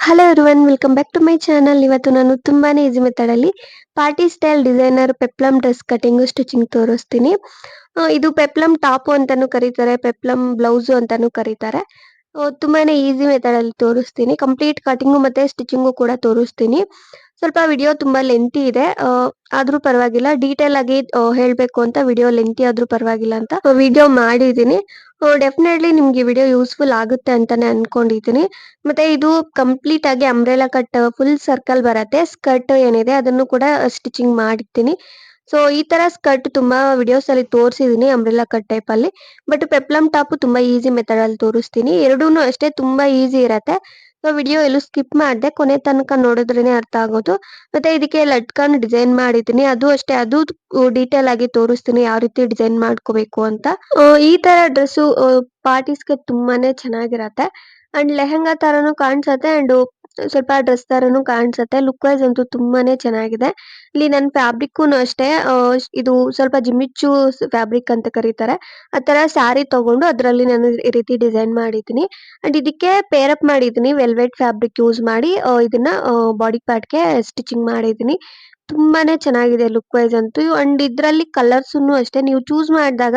Hello everyone, welcome back to my channel. ಇವತ್ತು ನಾನು ತುಂಬಾನೇ ಈಸಿ ಮೆಥಡ್ ಅಲ್ಲಿ party style designer peplum dress cutting stitching ತೋರಿಸ್ತೀನಿ. ಇದು ಪೆಪ್ಲಮ್ ಟಾಪ್ ಅಂತಾನು ಕರೀತಾರೆ, ಪೆಪ್ಲಮ್ ಬ್ಲೌಸ್ ಅಂತಾನು ಕರೀತಾರೆ. ತುಂಬಾನೇ ಈಸಿ ಮೆಥಡ್ ಅಲ್ಲಿ ತೋರಿಸ್ತೀನಿ. ಕಂಪ್ಲೀಟ್ ಕಟಿಂಗು ಮತ್ತೆ ಸ್ಟಿಚಿಂಗು ಕೂಡ ತೋರಿಸ್ತೀನಿ. ಸ್ವಲ್ಪ ವಿಡಿಯೋ ತುಂಬಾ ಲೆಂತಿ ಇದೆ, ಆದ್ರೂ ಪರವಾಗಿಲ್ಲ. ಡೀಟೇಲ್ ಆಗಿ ಹೇಳ್ಬೇಕು ಅಂತ ವಿಡಿಯೋ ಲೆಂತಿ ಆದ್ರೂ ಪರವಾಗಿಲ್ಲ ಅಂತ ವಿಡಿಯೋ ಮಾಡಿದೀನಿ. ಡೆಫಿನೆಟ್ಲಿ ನಿಮ್ಗೆ ವಿಡಿಯೋ ಯೂಸ್ಫುಲ್ ಆಗುತ್ತೆ ಅಂತಾನೆ ಅನ್ಕೊಂಡಿದ್ದೀನಿ. ಮತ್ತೆ ಇದು ಕಂಪ್ಲೀಟ್ ಆಗಿ ಅಂಬ್ರೆಲಾ ಕಟ್ ಫುಲ್ ಸರ್ಕಲ್ ಬರತ್ತೆ. ಸ್ಕರ್ಟ್ ಏನಿದೆ ಅದನ್ನು ಕೂಡ ಸ್ಟಿಚಿಂಗ್ ಮಾಡಿರ್ತೀನಿ. ಸೊ ಈ ತರ ಸ್ಕರ್ಟ್ ತುಂಬಾ ವಿಡಿಯೋಸ್ ಅಲ್ಲಿ ತೋರಿಸಿದೀನಿ ಅಂಬ್ರೆಲಾ ಕಟ್ ಟೈಪ್ ಅಲ್ಲಿ. ಬಟ್ ಪೆಪ್ಲಮ್ ಟಾಪ್ ತುಂಬಾ ಈಸಿ ಮೆಥಡ್ ಅಲ್ಲಿ ತೋರಿಸ್ತೀನಿ. ಎರಡೂನು ಅಷ್ಟೇ ತುಂಬಾ ಈಸಿ ಇರತ್ತೆ. ಸೊ ವಿಡಿಯೋ ಎಲ್ಲೂ ಸ್ಕಿಪ್ ಮಾಡದೆ ಕೊನೆ ತನಕ ನೋಡಿದ್ರೇನೆ ಅರ್ಥ ಆಗೋದು. ಮತ್ತೆ ಇದಕ್ಕೆ ಲಟ್ಕನ್ ಡಿಸೈನ್ ಮಾಡಿದ್ದೀನಿ, ಅದು ಅಷ್ಟೇ. ಅದು ಡೀಟೇಲ್ ಆಗಿ ತೋರಿಸ್ತೀನಿ ಯಾವ ರೀತಿ ಡಿಸೈನ್ ಮಾಡ್ಕೋಬೇಕು ಅಂತ. ಈ ತರ ಡ್ರೆಸ್ ಪಾರ್ಟೀಸ್ಗೆ ತುಂಬಾನೇ ಚೆನ್ನಾಗಿರತ್ತೆ. ಅಂಡ್ ಲೆಹಂಗಾ ತರನು ಕಾಣಿಸುತ್ತೆ, ಅಂಡ್ ಸ್ವಲ್ಪ ಡ್ರೆಸ್ ತರನು ಕಾಣಿಸುತ್ತೆ. ಲುಕ್ ವೈಸ್ ಅಂತೂ ತುಂಬಾನೇ ಚೆನ್ನಾಗಿದೆ. ಇಲ್ಲಿ ನನ್ನ ಫ್ಯಾಬ್ರಿಕ್ ಅಷ್ಟೇ, ಇದು ಸ್ವಲ್ಪ ಜಿಮ್ಮಿಚ್ಚು ಫ್ಯಾಬ್ರಿಕ್ ಅಂತ ಕರೀತಾರೆ. ಆ ತರ ಸ್ಯಾರಿ ತಗೊಂಡು ಅದರಲ್ಲಿ ನಾನು ಈ ರೀತಿ ಡಿಸೈನ್ ಮಾಡಿದ್ದೀನಿ. ಅಂಡ್ ಇದಕ್ಕೆ ಪೇರ್ ಅಪ್ ಮಾಡಿದ್ದೀನಿ ವೆಲ್ವೆಟ್ ಫ್ಯಾಬ್ರಿಕ್ ಯೂಸ್ ಮಾಡಿ. ಇದನ್ನ ಬಾಡಿ ಪಾರ್ಟ್ಗೆ ಸ್ಟಿಚಿಂಗ್ ಮಾಡಿದ್ದೀನಿ. ತುಂಬಾನೇ ಚೆನ್ನಾಗಿದೆ ಲುಕ್ ವೈಸ್ ಅಂತೂ. ಅಂಡ್ ಇದ್ರಲ್ಲಿ ಕಲರ್ಸ್ ಅಷ್ಟೇ, ನೀವು ಚೂಸ್ ಮಾಡಿದಾಗ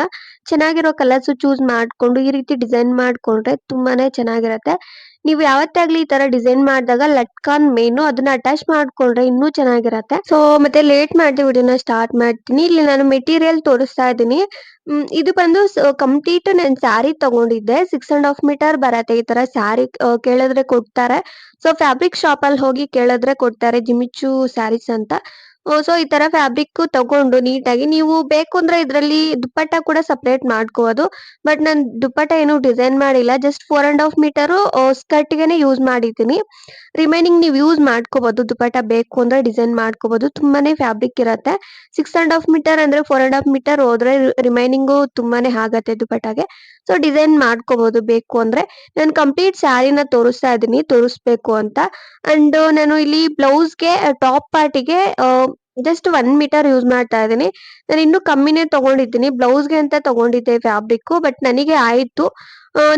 ಚೆನ್ನಾಗಿರೋ ಕಲರ್ಸ್ ಚೂಸ್ ಮಾಡ್ಕೊಂಡು ಈ ರೀತಿ ಡಿಸೈನ್ ಮಾಡ್ಕೊಂಡ್ರೆ ತುಂಬಾನೇ ಚೆನ್ನಾಗಿರತ್ತೆ. ನೀವು ಯಾವತ್ತೇ ಆಗ್ಲಿ ಈ ತರ ಡಿಸೈನ್ ಮಾಡಿದಾಗ ಲಟ್ಕಾನ್ ಮೇನು ಅದನ್ನ ಅಟ್ಯಾಚ್ ಮಾಡ್ಕೊಂಡ್ರೆ ಇನ್ನೂ ಚೆನ್ನಾಗಿರತ್ತೆ. ಸೊ ಮತ್ತೆ ಲೇಟ್ ಮಾಡಿ ವಿಡಿಯೋನ ಸ್ಟಾರ್ಟ್ ಮಾಡ್ತೀನಿ. ಇಲ್ಲಿ ನಾನು ಮೆಟೀರಿಯಲ್ ತೋರಿಸ್ತಾ ಇದ್ದೀನಿ. ಇದು ಬಂದು ಕಂಪ್ಲೀಟ್ ನಾನು ಸ್ಯಾರಿ ತಗೊಂಡಿದ್ದೆ. 6.5 ಮೀಟರ್ ಬರತ್ತೆ. ಈ ತರ ಸ್ಯಾರಿ ಕೇಳಿದ್ರೆ ಕೊಡ್ತಾರೆ. ಸೊ ಫ್ಯಾಬ್ರಿಕ್ ಶಾಪ್ ಅಲ್ಲಿ ಹೋಗಿ ಕೇಳಿದ್ರೆ ಕೊಡ್ತಾರೆ, ಜಿಮಿಚು ಸ್ಯಾರೀಸ್ ಅಂತ. ಸೊ ಈ ತರ ಫ್ಯಾಬ್ರಿಕ್ ತಗೊಂಡು ನೀಟಾಗಿ ನೀವು ಬೇಕು ಅಂದ್ರೆ ಇದ್ರಲ್ಲಿ ದುಪ್ಪಟ್ಟ ಕೂಡ ಸಪರೇಟ್ ಮಾಡ್ಕೋಬಹುದು. ಬಟ್ ನಾನು ದುಪ್ಪಟ್ಟ ಏನು ಡಿಸೈನ್ ಮಾಡಿಲ್ಲ, ಜಸ್ಟ್ 4.5 ಮೀಟರ್ ಸ್ಕರ್ಟ್ ಗೆನೆ ಯೂಸ್ ಮಾಡಿದ್ದೀನಿ. ರಿಮೈನಿಂಗ್ ನೀವು ಯೂಸ್ ಮಾಡ್ಕೋಬಹುದು, ದುಪ್ಪಟ್ಟ ಬೇಕು ಅಂದ್ರೆ ಡಿಸೈನ್ ಮಾಡ್ಕೋಬಹುದು. ತುಂಬಾನೇ ಫ್ಯಾಬ್ರಿಕ್ ಇರತ್ತೆ. 6.5 ಮೀಟರ್ ಅಂದ್ರೆ 4.5 ಮೀಟರ್ ಹೋದ್ರೆ ರಿಮೈನಿಂಗು ತುಂಬಾನೇ ಆಗತ್ತೆ ದುಪ್ಪಟ್ಟಾಗೆ. ಸೊ ಡಿಸೈನ್ ಮಾಡ್ಕೋಬಹುದು ಬೇಕು ಅಂದ್ರೆ. ನಾನು ಕಂಪ್ಲೀಟ್ ಸ್ಯಾರಿನ ತೋರಿಸ್ತಾ ಇದ್ದೀನಿ ತೋರಿಸ್ಬೇಕು ಅಂತ. ಅಂಡ್ ನಾನು ಇಲ್ಲಿ ಬ್ಲೌಸ್ಗೆ ಟಾಪ್ ಪಾರ್ಟಿಗೆ ಜಸ್ಟ್ 1 ಮೀಟರ್ ಯೂಸ್ ಮಾಡ್ತಾ ಇದ್ದೀನಿ. ನಾನು ಇನ್ನೂ ಕಮ್ಮಿನೇ ತಗೊಂಡಿದ್ದೀನಿ, ಬ್ಲೌಸ್ಗೆ ಅಂತ ತಗೊಂಡಿದ್ದೆ ಫ್ಯಾಬ್ರಿಕ್. ಬಟ್ ನನಗೆ ಆಯ್ತು.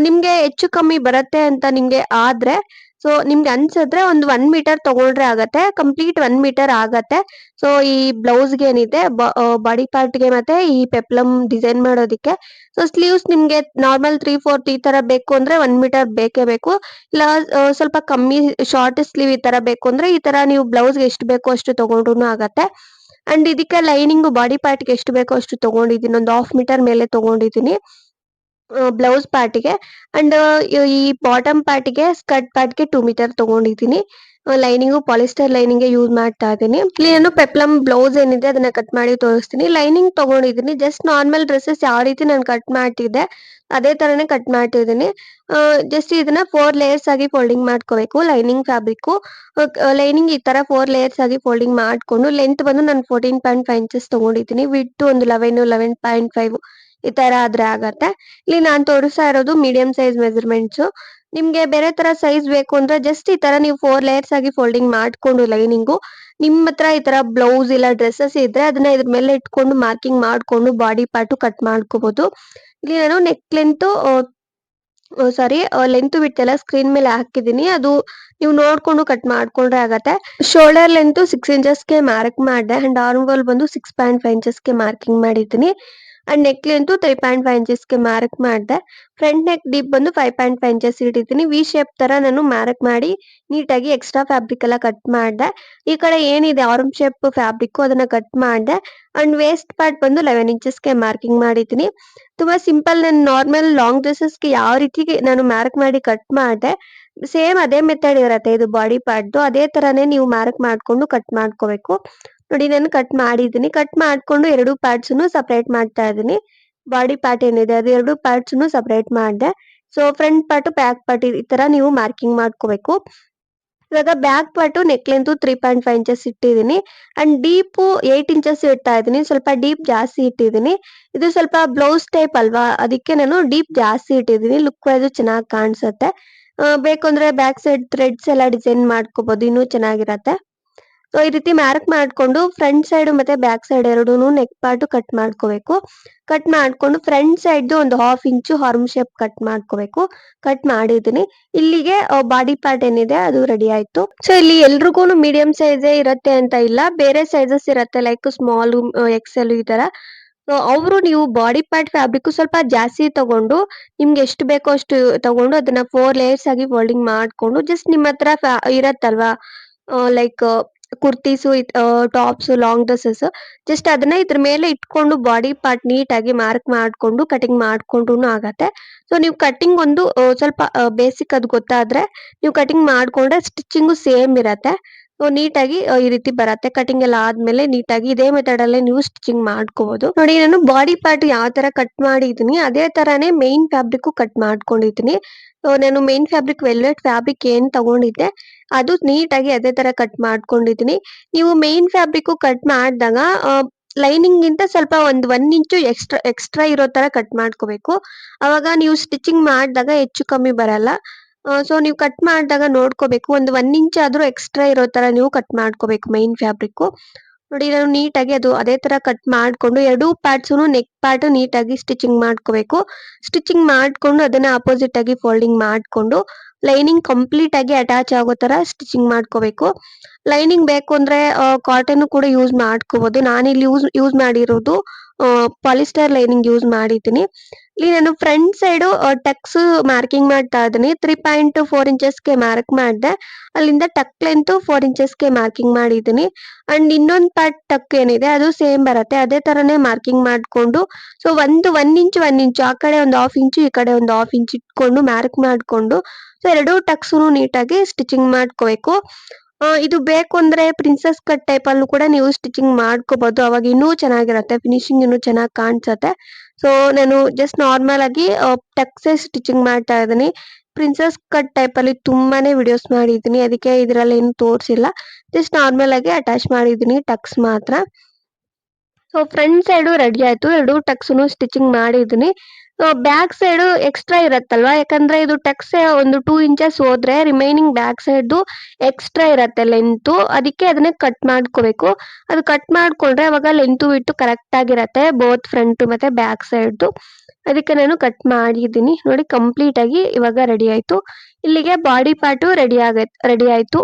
ನಿಮ್ಗೆ ಹೆಚ್ಚು ಕಮ್ಮಿ ಬರತ್ತೆ ಅಂತ ನಿಮ್ಗೆ ಆದ್ರೆ, ಸೊ ನಿಮ್ಗೆ ಅನ್ಸಿದ್ರೆ ಒಂದು 1 ಮೀಟರ್ ತಗೊಂಡ್ರೆ ಆಗತ್ತೆ. ಕಂಪ್ಲೀಟ್ 1 ಮೀಟರ್ ಆಗತ್ತೆ. ಸೊ ಈ ಬ್ಲೌಸ್ಗೆ ಏನಿದೆ ಬಾಡಿ ಪಾರ್ಟ್ಗೆ ಮತ್ತೆ ಈ ಪೆಪ್ಲಮ್ ಡಿಸೈನ್ ಮಾಡೋದಿಕ್ಕೆ. ಸೊ ಸ್ಲೀವ್ಸ್ ನಿಮ್ಗೆ ನಾರ್ಮಲ್ 3/4 ಈ ತರ ಬೇಕು ಅಂದ್ರೆ 1 ಮೀಟರ್ ಬೇಕೇ ಬೇಕು. ಇಲ್ಲ ಸ್ವಲ್ಪ ಕಮ್ಮಿ ಶಾರ್ಟ್ ಸ್ಲೀವ್ ಈ ತರ ಬೇಕು ಅಂದ್ರೆ ಈ ತರ ನೀವು ಬ್ಲೌಸ್ಗೆ ಎಷ್ಟು ಬೇಕೋ ಅಷ್ಟು ತಗೊಂಡ್ರು ಆಗತ್ತೆ. ಅಂಡ್ ಇದಕ್ಕೆ ಲೈನಿಂಗ್ ಬಾಡಿ ಪಾರ್ಟ್ಗೆ ಎಷ್ಟು ಬೇಕೋ ಅಷ್ಟು ತಗೊಂಡಿದ್ದೀನಿ. ಒಂದು 1/2 ಮೀಟರ್ ಮೇಲೆ ತಗೊಂಡಿದ್ದೀನಿ ಬ್ಲೌಸ್ ಪಾರ್ಟಿಗೆ. ಅಂಡ್ ಈ ಬಾಟಮ್ ಪಾರ್ಟಿಗೆ ಸ್ಕರ್ಟ್ ಪಾರ್ಟ್ಗೆ 2 ಮೀಟರ್ ತಗೊಂಡಿದ್ದೀನಿ. ಲೈನಿಂಗು ಪಾಲಿಸ್ಟರ್ ಲೈನಿಂಗ್ ಯೂಸ್ ಮಾಡ್ತಾ ಇದ್ದೀನಿ. ಇಲ್ಲಿ ನಾನು ಪೆಪ್ಲಮ್ ಬ್ಲೌಸ್ ಏನಿದೆ ಅದನ್ನ ಕಟ್ ಮಾಡಿ ತೋರಿಸ್ತೀನಿ. ಲೈನಿಂಗ್ ತಗೊಂಡಿದ್ದೀನಿ. ಜಸ್ಟ್ ನಾರ್ಮಲ್ ಡ್ರೆಸ್ಸಸ್ ಯಾವ ರೀತಿ ನಾನು ಕಟ್ ಮಾಡ್ತಿದ್ದೆ ಅದೇ ತರನೇ ಕಟ್ ಮಾಡ್ತಿದ್ದೀನಿ. ಜಸ್ಟ್ ಇದನ್ನ 4 ಲೇಯರ್ಸ್ ಆಗಿ ಫೋಲ್ಡಿಂಗ್ ಮಾಡ್ಕೋಬೇಕು. ಲೈನಿಂಗ್ ಫ್ಯಾಬ್ರಿಕ್ ಲೈನಿಂಗ್ ಈ ತರ 4 ಲೇಯರ್ಸ್ ಆಗಿ ಫೋಲ್ಡಿಂಗ್ ಮಾಡ್ಕೊಂಡು ಲೆಂತ್ ಬಂದು ನಾನು 14.5 ಇಂಚಸ್ ತಗೊಂಡಿದ್ದೀನಿ. ವಿಡ್ತ್ ಒಂದು 11.5 ಈ ತರ ಆದ್ರೆ ಆಗತ್ತೆ. ಇಲ್ಲಿ ನಾನು ತೋರಿಸ್ತಾ ಇರೋದು ಮೀಡಿಯಂ ಸೈಜ್ ಮೆಜರ್ಮೆಂಟ್ಸ್. ನಿಮ್ಗೆ ಬೇರೆ ತರ ಸೈಜ್ ಬೇಕು ಅಂದ್ರೆ ಜಸ್ಟ್ ಈ ತರ ನೀವು 4 ಲೇಯರ್ಸ್ ಆಗಿ ಫೋಲ್ಡಿಂಗ್ ಮಾಡ್ಕೊಂಡು ಲೈನಿಂಗು ನಿಮ್ಮ ಹತ್ರ ಈ ತರ ಬ್ಲೌಸ್ ಇಲ್ಲ ಡ್ರೆಸ್ಸಸ್ ಇದ್ರೆ ಅದನ್ನ ಇದ್ರ ಮೇಲೆ ಇಟ್ಕೊಂಡು ಮಾರ್ಕಿಂಗ್ ಮಾಡ್ಕೊಂಡು ಬಾಡಿ ಪಾರ್ಟ್ ಕಟ್ ಮಾಡ್ಕೋಬಹುದು. ಇಲ್ಲಿ ನಾನು ನೆಕ್ ಲೆಂತ್ ಸಾರಿ ಲೆಂತ್ ವಿಡ್ತ್ ಎಲ್ಲ ಸ್ಕ್ರೀನ್ ಮೇಲೆ ಹಾಕಿದ್ದೀನಿ. ಅದು ನೀವು ನೋಡ್ಕೊಂಡು ಕಟ್ ಮಾಡ್ಕೊಂಡ್ರೆ ಆಗತ್ತೆ. ಶೋಲ್ಡರ್ ಲೆಂತ್ 6 ಇಂಚಸ್ಗೆ ಮಾರ್ಕ್ ಮಾಡಿದೆ. ಅಂಡ್ ಆರ್ಮ್ ಹೋಲ್ ಬಂದು 6.5 ಇಂಚಸ್ಗೆ ಮಾರ್ಕಿಂಗ್ ಮಾಡಿದ್ದೀನಿ. ಅಂಡ್ ನೆಕ್ ಲೆಂತ್ 3.5 ಇಂಚಸ್ಗೆ ಮಾರ್ಕ್ ಮಾಡಿದೆ. ಫ್ರಂಟ್ ನೆಕ್ ಡೀಪ್ ಬಂದು 5.5 ಇಂಚಸ್ ಇಟ್ಟಿದ್ದೀನಿ. ವಿ ಶೇಪ್ ತರ ನಾನು ಮಾರ್ಕ್ ಮಾಡಿ ನೀಟಾಗಿ ಎಕ್ಸ್ಟ್ರಾ ಫ್ಯಾಬ್ರಿಕ್ ಎಲ್ಲ ಕಟ್ ಮಾಡಿದೆ. ಈ ಕಡೆ ಏನಿದೆ ಆರ್ಮ್ ಶೇಪ್ ಫ್ಯಾಬ್ರಿಕ್ ಅದನ್ನ ಕಟ್ ಮಾಡಿದೆ. ಅಂಡ್ ವೇಸ್ಟ್ ಪಾರ್ಟ್ ಬಂದು 11 ಇಂಚಸ್ಗೆ ಮಾರ್ಕಿಂಗ್ ಮಾಡಿದ್ದೀನಿ. ತುಂಬಾ ಸಿಂಪಲ್. ನಾನು ನಾರ್ಮಲ್ ಲಾಂಗ್ ಡ್ರೆಸ್ಸಸ್ಗೆ ಯಾವ ರೀತಿ ನಾನು ಮಾರ್ಕ್ ಮಾಡಿ ಕಟ್ ಮಾಡಿದೆ ಸೇಮ್ ಅದೇ ಮೆಥಡ್ ಇರತ್ತೆ ಇದು ಬಾಡಿ ಪಾರ್ಟ್ದು. ಅದೇ ತರಾನೇ ನೀವು ಮಾರ್ಕ್ ಮಾಡ್ಕೊಂಡು ಕಟ್ ಮಾಡ್ಕೋಬೇಕು. ನೋಡಿ ನಾನು ಕಟ್ ಮಾಡಿದ್ದೀನಿ. ಕಟ್ ಮಾಡ್ಕೊಂಡು ಎರಡು ಪಾರ್ಟ್ಸ್ ಸಪರೇಟ್ ಮಾಡ್ತಾ ಇದ್ದೀನಿ. ಬಾಡಿ ಪಾರ್ಟ್ ಏನಿದೆ ಅದು ಎರಡು ಪಾರ್ಟ್ಸ್ ಸಪರೇಟ್ ಮಾಡಿದೆ. So front part back part ಈ ತರ ನೀವು ಮಾರ್ಕಿಂಗ್ ಮಾಡ್ಕೋಬೇಕು. ಇವಾಗ back part neck length 3.5 inches ಇಟ್ಟಿದ್ದೀನಿ. ಅಂಡ್ ಡೀಪ್ 8 ಇಂಚಸ್ ಇಡ್ತಾ ಇದ್ದೀನಿ. ಸ್ವಲ್ಪ ಡೀಪ್ ಜಾಸ್ತಿ ಇಟ್ಟಿದ್ದೀನಿ. ಇದು ಸ್ವಲ್ಪ ಬ್ಲೌಸ್ ಟೈಪ್ ಅಲ್ವಾ, ಅದಕ್ಕೆ ನಾನು ಡೀಪ್ ಜಾಸ್ತಿ ಇಟ್ಟಿದ್ದೀನಿ. ಲುಕ್ ವೈಸ್ ಚೆನ್ನಾಗಿ ಕಾಣಿಸುತ್ತೆ. ಬೇಕಂದ್ರೆ ಬ್ಯಾಕ್ ಸೈಡ್ ಥ್ರೆಡ್ಸ್ ಎಲ್ಲ ಡಿಸೈನ್ ಮಾಡ್ಕೋಬಹುದು, ಇನ್ನೂ ಚೆನ್ನಾಗಿರತ್ತೆ. ಸೊ ಈ ರೀತಿ ಮಾರ್ಕ್ ಮಾಡ್ಕೊಂಡು ಫ್ರಂಟ್ ಸೈಡ್ ಮತ್ತೆ ಬ್ಯಾಕ್ ಸೈಡ್ ಎರಡೂನು ನೆಕ್ ಪಾರ್ಟ್ ಕಟ್ ಮಾಡ್ಕೋಬೇಕು. ಕಟ್ ಮಾಡ್ಕೊಂಡು ಫ್ರಂಟ್ ಸೈಡ್‌ದು ಒಂದು 1/2 ಇಂಚು ಹಾರ್ಮ್ ಶೇಪ್ ಕಟ್ ಮಾಡ್ಕೋಬೇಕು. ಕಟ್ ಮಾಡಿದ್ದೀನಿ. ಇಲ್ಲಿಗೆ ಬಾಡಿ ಪಾರ್ಟ್ ಏನಿದೆ ಅದು ರೆಡಿ ಆಯ್ತು. ಸೊ ಇಲ್ಲಿ ಎಲ್ರಿಗೂನು ಮೀಡಿಯಂ ಸೈಜೇ ಇರತ್ತೆ ಅಂತ ಇಲ್ಲ. ಬೇರೆ ಸೈಜಸ್ ಇರತ್ತೆ ಲೈಕ್ ಸ್ಮಾಲು, ಎಕ್ಸೆಲ್ ಈ ತರ. ಸೊ ಅವರು ನೀವು ಬಾಡಿ ಪಾರ್ಟ್ ಫ್ಯಾಬ್ರಿಕ್ ಸ್ವಲ್ಪ ಜಾಸ್ತಿ ತಗೊಂಡು ನಿಮ್ಗೆ ಎಷ್ಟು ಬೇಕೋ ಅಷ್ಟು ತಗೊಂಡು ಅದನ್ನ 4 ಲೇಯರ್ಸ್ ಆಗಿ ಫೋಲ್ಡಿಂಗ್ ಮಾಡ್ಕೊಂಡು ಜಸ್ಟ್ ನಿಮ್ಮ ಹತ್ರ ಇರತ್ತಲ್ವಾ like kurtis, tops, long dresses just ಅದನ್ನ ಇದ್ರ ಮೇಲೆ ಇಟ್ಕೊಂಡು ಬಾಡಿ ಪಾರ್ಟ್ ನೀಟಾಗಿ ಮಾರ್ಕ್ ಮಾಡ್ಕೊಂಡು ಕಟಿಂಗ್ ಮಾಡ್ಕೊಂಡ್ರುನು ಆಗತ್ತೆ. ಸೊ ನೀವು ಕಟಿಂಗ್ ಒಂದು ಸ್ವಲ್ಪ ಬೇಸಿಕ್ ಅದು ಗೊತ್ತಾದ್ರೆ ನೀವು ಕಟಿಂಗ್ ಮಾಡ್ಕೊಂಡ್ರೆ ಸ್ಟಿಚಿಂಗು ಸೇಮ್ ಇರತ್ತೆ. ಸೊ ನೀಟಾಗಿ ಈ ರೀತಿ ಬರತ್ತೆ. ಕಟಿಂಗ್ ಎಲ್ಲ ಆದ್ಮೇಲೆ ನೀಟಾಗಿ ಇದೇ ಮೆಥಡ್ ಅಲ್ಲೇ ನೀವು ಸ್ಟಿಚಿಂಗ್ ಮಾಡ್ಕೋಬಹುದು. ನೋಡಿ ನಾನು ಬಾಡಿ ಪಾರ್ಟ್ ಯಾವ ತರ ಕಟ್ ಮಾಡಿದೀನಿ ಅದೇ ತರಾನೇ ಮೇನ್ ಫ್ಯಾಬ್ರಿಕ್ ಕಟ್ ಮಾಡ್ಕೊಂಡಿದೀನಿ. ನಾನು ಮೇನ್ ಫ್ಯಾಬ್ರಿಕ್ ವೆಲ್ವೆಟ್ ಫ್ಯಾಬ್ರಿಕ್ ಏನ್ ತಗೊಂಡಿದ್ದೆ ಅದು ನೀಟಾಗಿ ಅದೇ ತರ ಕಟ್ ಮಾಡ್ಕೊಂಡಿದೀನಿ. ನೀವು ಮೇನ್ ಫ್ಯಾಬ್ರಿಕ್ ಕಟ್ ಮಾಡಿದಾಗ ಲೈನಿಂಗ್ ಗಿಂತ ಸ್ವಲ್ಪ ಒಂದು 1 ಇಂಚು ಎಕ್ಸ್ಟ್ರಾ ಇರೋ ತರ ಕಟ್ ಮಾಡ್ಕೋಬೇಕು. ಅವಾಗ ನೀವು ಸ್ಟಿಚಿಂಗ್ ಮಾಡಿದಾಗ ಹೆಚ್ಚು ಕಮ್ಮಿ ಬರಲ್ಲ. ಸೊ ನೀವು ಕಟ್ ಮಾಡಿದಾಗ ನೋಡ್ಕೋಬೇಕು. ಒಂದು 1 ಇಂಚ್ ಆದ್ರೂ ಎಕ್ಸ್ಟ್ರಾ ಇರೋ ತರ ನೀವು ಕಟ್ ಮಾಡ್ಕೋಬೇಕು ಮೇನ್ ಫ್ಯಾಬ್ರಿಕ್. ನೋಡಿ ನಾನು ನೀಟಾಗಿ ಅದು ಅದೇ ತರ ಕಟ್ ಮಾಡ್ಕೊಂಡು ಎರಡೂ ಪಾರ್ಟ್ಸ್‌ನು ನೆಕ್ ಪಾರ್ಟ್ ನೀಟಾಗಿ ಸ್ಟಿಚಿಂಗ್ ಮಾಡ್ಕೋಬೇಕು. ಸ್ಟಿಚಿಂಗ್ ಮಾಡ್ಕೊಂಡು ಅದನ್ನ ಅಪೋಸಿಟ್ ಆಗಿ ಫೋಲ್ಡಿಂಗ್ ಮಾಡ್ಕೊಂಡು ಲೈನಿಂಗ್ ಕಂಪ್ಲೀಟ್ ಆಗಿ ಅಟ್ಯಾಚ್ ಆಗೋ ತರ ಸ್ಟಿಚಿಂಗ್ ಮಾಡ್ಕೋಬೇಕು. ಲೈನಿಂಗ್ ಬೇಕು ಅಂದ್ರೆ ಕಾಟನ್ ಕೂಡ ಯೂಸ್ ಮಾಡ್ಕೋಬಹುದು. ನಾನಿಲ್ಲಿ ಯೂಸ್ ಮಾಡಿರೋದು ಪಾಲಿಸ್ಟರ್ ಲೈನಿಂಗ್ ಯೂಸ್ ಮಾಡಿದ್ದೀನಿ. ಇಲ್ಲಿ ನಾನು ಫ್ರಂಟ್ ಸೈಡ್ ಟಕ್ಸ್ ಮಾರ್ಕಿಂಗ್ ಮಾಡ್ತಾ ಇದ್ದೀನಿ. 3.4 ಇಂಚಸ್‌ಗೆ ಮಾರ್ಕ್ ಮಾಡಿದೆ. ಅಲ್ಲಿಂದ ಟಕ್ ಲೆಂತ್ 4 ಇಂಚಸ್‌ಗೆ ಮಾರ್ಕಿಂಗ್ ಮಾಡಿದ್ದೀನಿ. ಅಂಡ್ ಇನ್ನೊಂದ್ ಪಾರ್ಟ್ ಟಕ್ ಏನಿದೆ ಅದು ಸೇಮ್ ಬರುತ್ತೆ. ಅದೇ ತರಾನೇ ಮಾರ್ಕಿಂಗ್ ಮಾಡ್ಕೊಂಡು ಸೊ 1 ಇಂಚ್ 1 ಇಂಚು ಆ ಕಡೆ ಒಂದು 1/2 ಇಂಚು ಈ ಕಡೆ ಒಂದು 1/2 ಇಂಚ್ ಇಟ್ಕೊಂಡು ಮಾರ್ಕ್ ಮಾಡ್ಕೊಂಡು ಸೊ ಎರಡೂ ಟಕ್ಸ್‌ನು ನೀಟಾಗಿ ಸ್ಟಿಚಿಂಗ್ ಮಾಡ್ಕೋಬೇಕು. ಇದು ಬೇಕು ಅಂದ್ರೆ ಪ್ರಿನ್ಸೆಸ್ ಕಟ್ ಟೈಪ್ ಅಲ್ಲೂ ಕೂಡ ನೀವು ಸ್ಟಿಚಿಂಗ್ ಮಾಡ್ಕೋಬಹುದು. ಅವಾಗ ಇನ್ನೂ ಚೆನ್ನಾಗಿರುತ್ತೆ. ಫಿನಿಶಿಂಗ್ ಇನ್ನೂ ಚೆನ್ನಾಗಿ ಕಾಣಿಸುತ್ತೆ. ಸೊ ನಾನು ಜಸ್ಟ್ ನಾರ್ಮಲ್ ಆಗಿ ಟಕ್ಸೇ ಸ್ಟಿಚಿಂಗ್ ಮಾಡ್ತಾ ಇದ್ದೀನಿ. ಪ್ರಿನ್ಸೆಸ್ ಕಟ್ ಟೈಪ್ ಅಲ್ಲಿ ತುಂಬಾನೇ ವಿಡಿಯೋಸ್ ಮಾಡಿದ್ದೀನಿ. ಅದಕ್ಕೆ ಇದ್ರಲ್ಲಿ ಏನು ತೋರಿಸಿಲ್ಲ. ಜಸ್ಟ್ ನಾರ್ಮಲ್ ಆಗಿ ಅಟ್ಯಾಚ್ ಮಾಡಿದ್ದೀನಿ ಟಕ್ಸ್ ಮಾತ್ರ. ಸೊ ಫ್ರಂಟ್ ಸೈಡು ರೆಡಿ ಆಯ್ತು. ಎರಡು ಟಕ್ಸ್‌ನು ಸ್ಟಿಚಿಂಗ್ ಮಾಡಿದ್ದೀನಿ. ಬ್ಯಾಕ್ ಸೈಡು ಎಕ್ಸ್ಟ್ರಾ ಇರತ್ತಲ್ವಾ ಯಾಕಂದ್ರೆ ಇದು ಟಕ್ಸ್ ಒಂದು 2 ಇಂಚಸ್ ಹೋದ್ರೆ ರಿಮೈನಿಂಗ್ ಬ್ಯಾಕ್ ಸೈಡ್‌ದು ಎಕ್ಸ್ಟ್ರಾ ಇರತ್ತೆ ಲೆಂತು. ಅದಕ್ಕೆ ಅದನ್ನ ಕಟ್ ಮಾಡ್ಕೋಬೇಕು. ಅದು ಕಟ್ ಮಾಡ್ಕೊಂಡ್ರೆ ಅವಾಗ ಲೆಂತು ವಿಡ್ತು ಕರೆಕ್ಟ್ ಆಗಿರತ್ತೆ ಬೋತ್ ಫ್ರಂಟ್ ಮತ್ತೆ ಬ್ಯಾಕ್ ಸೈಡ್‌ದು. ಅದಕ್ಕೆ ನಾನು ಕಟ್ ಮಾಡಿದ್ದೀನಿ. ನೋಡಿ ಕಂಪ್ಲೀಟ್ ಆಗಿ ಇವಾಗ ರೆಡಿ ಆಯ್ತು. ಇಲ್ಲಿಗೆ ಬಾಡಿ ಪಾರ್ಟು ರೆಡಿ ಆಯ್ತು.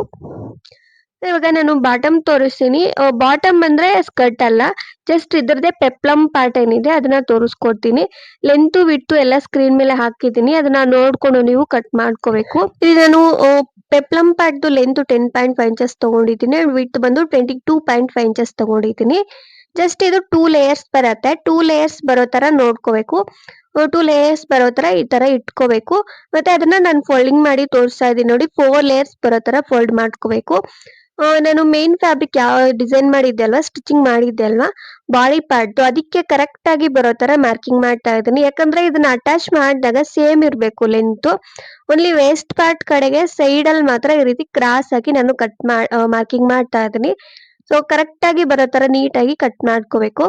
ಇವಾಗ ನಾನು ಬಾಟಮ್ ತೋರಿಸ್ತೀನಿ. ಬಾಟಮ್ ಅಂದ್ರೆ ಸ್ಕರ್ಟ್ ಅಲ್ಲ. ಜಸ್ಟ್ ಇದ್ರದ್ದೇ ಪೆಪ್ಲಮ್ ಪಾರ್ಟ್ ಏನಿದೆ ಅದನ್ನ ತೋರಿಸ್ಕೊಡ್ತೀನಿ. ಲೆಂತ್ ವಿಡ್ತ್ ಎಲ್ಲ ಸ್ಕ್ರೀನ್ ಮೇಲೆ ಹಾಕಿದ್ದೀನಿ. ಅದನ್ನ ನೋಡ್ಕೊಂಡು ನೀವು ಕಟ್ ಮಾಡ್ಕೋಬೇಕು. ಇಲ್ಲಿ ನಾನು ಪೆಪ್ಲಮ್ ಪಾರ್ಟ್‌ದು ಲೆಂತ್ 10.5 ಇಂಚಸ್ ತಗೊಂಡಿದ್ದೀನಿ. ವಿಡ್ತ್ ಬಂದು 22.5 ಇಂಚಸ್ ತಗೊಂಡಿದ್ದೀನಿ. ಜಸ್ಟ್ ಇದು 2 ಲೇಯರ್ಸ್ ಬರತ್ತೆ. 2 ಲೇಯರ್ಸ್ ಬರೋ ತರ ನೋಡ್ಕೋಬೇಕು. 2 ಲೇಯರ್ಸ್ ಬರೋ ತರ ಈ ತರ ಇಟ್ಕೋಬೇಕು. ಮತ್ತೆ ಅದನ್ನ ನಾನು ಫೋಲ್ಡಿಂಗ್ ಮಾಡಿ ತೋರಿಸ್ತಾ ಇದ್ದೀನಿ ನೋಡಿ. 4 ಲೇಯರ್ಸ್ ಬರೋ ತರ ಫೋಲ್ಡ್ ಮಾಡ್ಕೋಬೇಕು. ನಾನು ಮೇನ್ ಫ್ಯಾಬ್ರಿಕ್ ಯಾವ ಡಿಸೈನ್ ಮಾಡಿದ್ದೆ ಅಲ್ವಾ ಸ್ಟಿಚಿಂಗ್ ಮಾಡಿದ್ದೆ ಅಲ್ವಾ ಬಾಡಿ ಪಾರ್ಟ್‌ದು ಅದಕ್ಕೆ ಕರೆಕ್ಟ್ ಆಗಿ ಬರೋ ತರ ಮಾರ್ಕಿಂಗ್ ಮಾಡ್ತಾ ಇದ್ದೀನಿ. ಯಾಕಂದ್ರೆ ಇದನ್ನ ಅಟ್ಯಾಚ್ ಮಾಡಿದಾಗ ಸೇಮ್ ಇರಬೇಕು ಲೆಂತ್. ಓನ್ಲಿ ವೇಸ್ಟ್ ಪಾರ್ಟ್ ಕಡೆಗೆ ಸೈಡ್ ಅಲ್ಲಿ ಮಾತ್ರ ಈ ರೀತಿ ಕ್ರಾಸ್ ಆಗಿ ನಾನು ಮಾರ್ಕಿಂಗ್ ಮಾಡ್ತಾ ಇದ್ದೀನಿ. ಸೊ ಕರೆಕ್ಟ್ ಆಗಿ ಬರೋ ತರ ನೀಟಾಗಿ ಕಟ್ ಮಾಡ್ಕೋಬೇಕು.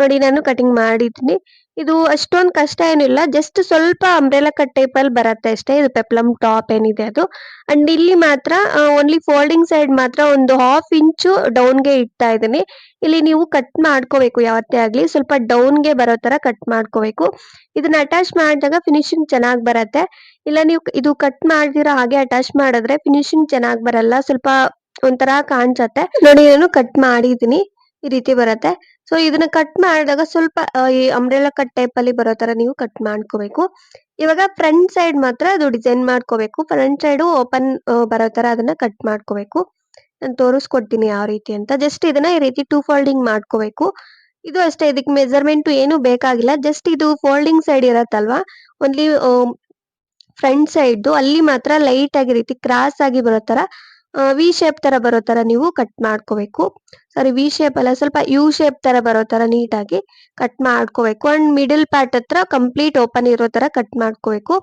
ನೋಡಿ ನಾನು ಕಟಿಂಗ್ ಮಾಡಿದ್ದೀನಿ. ಇದು ಅಷ್ಟೊಂದು ಕಷ್ಟ ಏನಿಲ್ಲ. ಜಸ್ಟ್ ಸ್ವಲ್ಪ ಅಂಬ್ರೆಲಾ ಕಟ್ ಟೈಪ್ ಅಲ್ಲಿ ಬರತ್ತೆ ಅಷ್ಟೇ. ಇದು ಪೆಪ್ಲಮ್ ಟಾಪ್ ಏನಿದೆ ಅದು. ಅಂಡ್ ಇಲ್ಲಿ ಮಾತ್ರ ಓನ್ಲಿ ಫೋಲ್ಡಿಂಗ್ ಸೈಡ್ ಮಾತ್ರ ಒಂದು 1/2 ಇಂಚು ಡೌನ್‌ಗೆ ಇಡ್ತಾ ಇದ್ದೀನಿ. ಇಲ್ಲಿ ನೀವು ಕಟ್ ಮಾಡ್ಕೋಬೇಕು ಯಾವತ್ತೇ ಆಗ್ಲಿ. ಸ್ವಲ್ಪ ಡೌನ್‌ಗೆ ಬರೋ ತರ ಕಟ್ ಮಾಡ್ಕೋಬೇಕು. ಇದನ್ನ ಅಟ್ಯಾಚ್ ಮಾಡಿದಾಗ ಫಿನಿಶಿಂಗ್ ಚೆನ್ನಾಗಿ ಬರತ್ತೆ. ಇಲ್ಲ ನೀವು ಇದು ಕಟ್ ಮಾಡ್ದಿರಾ ಹಾಗೆ ಅಟ್ಯಾಚ್ ಮಾಡಿದ್ರೆ ಫಿನಿಶಿಂಗ್ ಚೆನ್ನಾಗಿ ಬರಲ್ಲ. ಸ್ವಲ್ಪ ಒಂಥರ ಕಾಣ್ಸತ್ತೆ. ನೋಡಿ ನಾನು ಕಟ್ ಮಾಡಿದ್ದೀನಿ. ಈ ರೀತಿ ಬರತ್ತೆ. ಸೊ ಇದನ್ನ ಕಟ್ ಮಾಡಿದಾಗ ಸ್ವಲ್ಪ ಈ ಅಂಬ್ರೆಲಾ ಕಟ್ ಟೈಪ್ ಅಲ್ಲಿ ಬರೋ ತರ ನೀವು ಕಟ್ ಮಾಡ್ಕೋಬೇಕು. ಇವಾಗ ಫ್ರಂಟ್ ಸೈಡ್ ಮಾತ್ರ ಅದು ಡಿಸೈನ್ ಮಾಡ್ಕೋಬೇಕು. ಫ್ರಂಟ್ ಸೈಡು ಓಪನ್ ಬರೋ ತರ ಅದನ್ನ ಕಟ್ ಮಾಡ್ಕೋಬೇಕು. ನಾನು ತೋರಿಸ್ಕೊಡ್ತೀನಿ ಯಾವ ರೀತಿ ಅಂತ. ಜಸ್ಟ್ ಇದನ್ನ ಈ ರೀತಿ 2 ಫೋಲ್ಡಿಂಗ್ ಮಾಡ್ಕೋಬೇಕು. ಇದು ಅಷ್ಟೇ ಇದಕ್ಕೆ ಮೆಜರ್ಮೆಂಟ್ ಏನು ಬೇಕಾಗಿಲ್ಲ. ಜಸ್ಟ್ ಇದು ಫೋಲ್ಡಿಂಗ್ ಸೈಡ್ ಇರತ್ತಲ್ವಾ ಓನ್ಲಿ ಫ್ರಂಟ್ ಸೈಡ್‌ದು ಅಲ್ಲಿ ಮಾತ್ರ ಲೈಟ್ ಆಗಿ ಈ ರೀತಿ ಕ್ರಾಸ್ ಆಗಿ ಬರೋ ತರ ವಿ ಶೇಪ್ ತರ ಬರೋ ತರ ನೀವು ಕಟ್ ಮಾಡ್ಕೋಬೇಕು. ಸಾರಿ ವಿ ಶೇಪ್ ಅಲ್ಲ ಸ್ವಲ್ಪ ಯು ಶೇಪ್ ತರ ಬರೋ ತರ ನೀಟಾಗಿ ಕಟ್ ಮಾಡ್ಕೋಬೇಕು. ಅಂಡ್ ಮಿಡಲ್ ಪಾರ್ಟ್ ಹತ್ರ ಕಂಪ್ಲೀಟ್ ಓಪನ್ ಇರೋ ತರ ಕಟ್ ಮಾಡ್ಕೋಬೇಕು.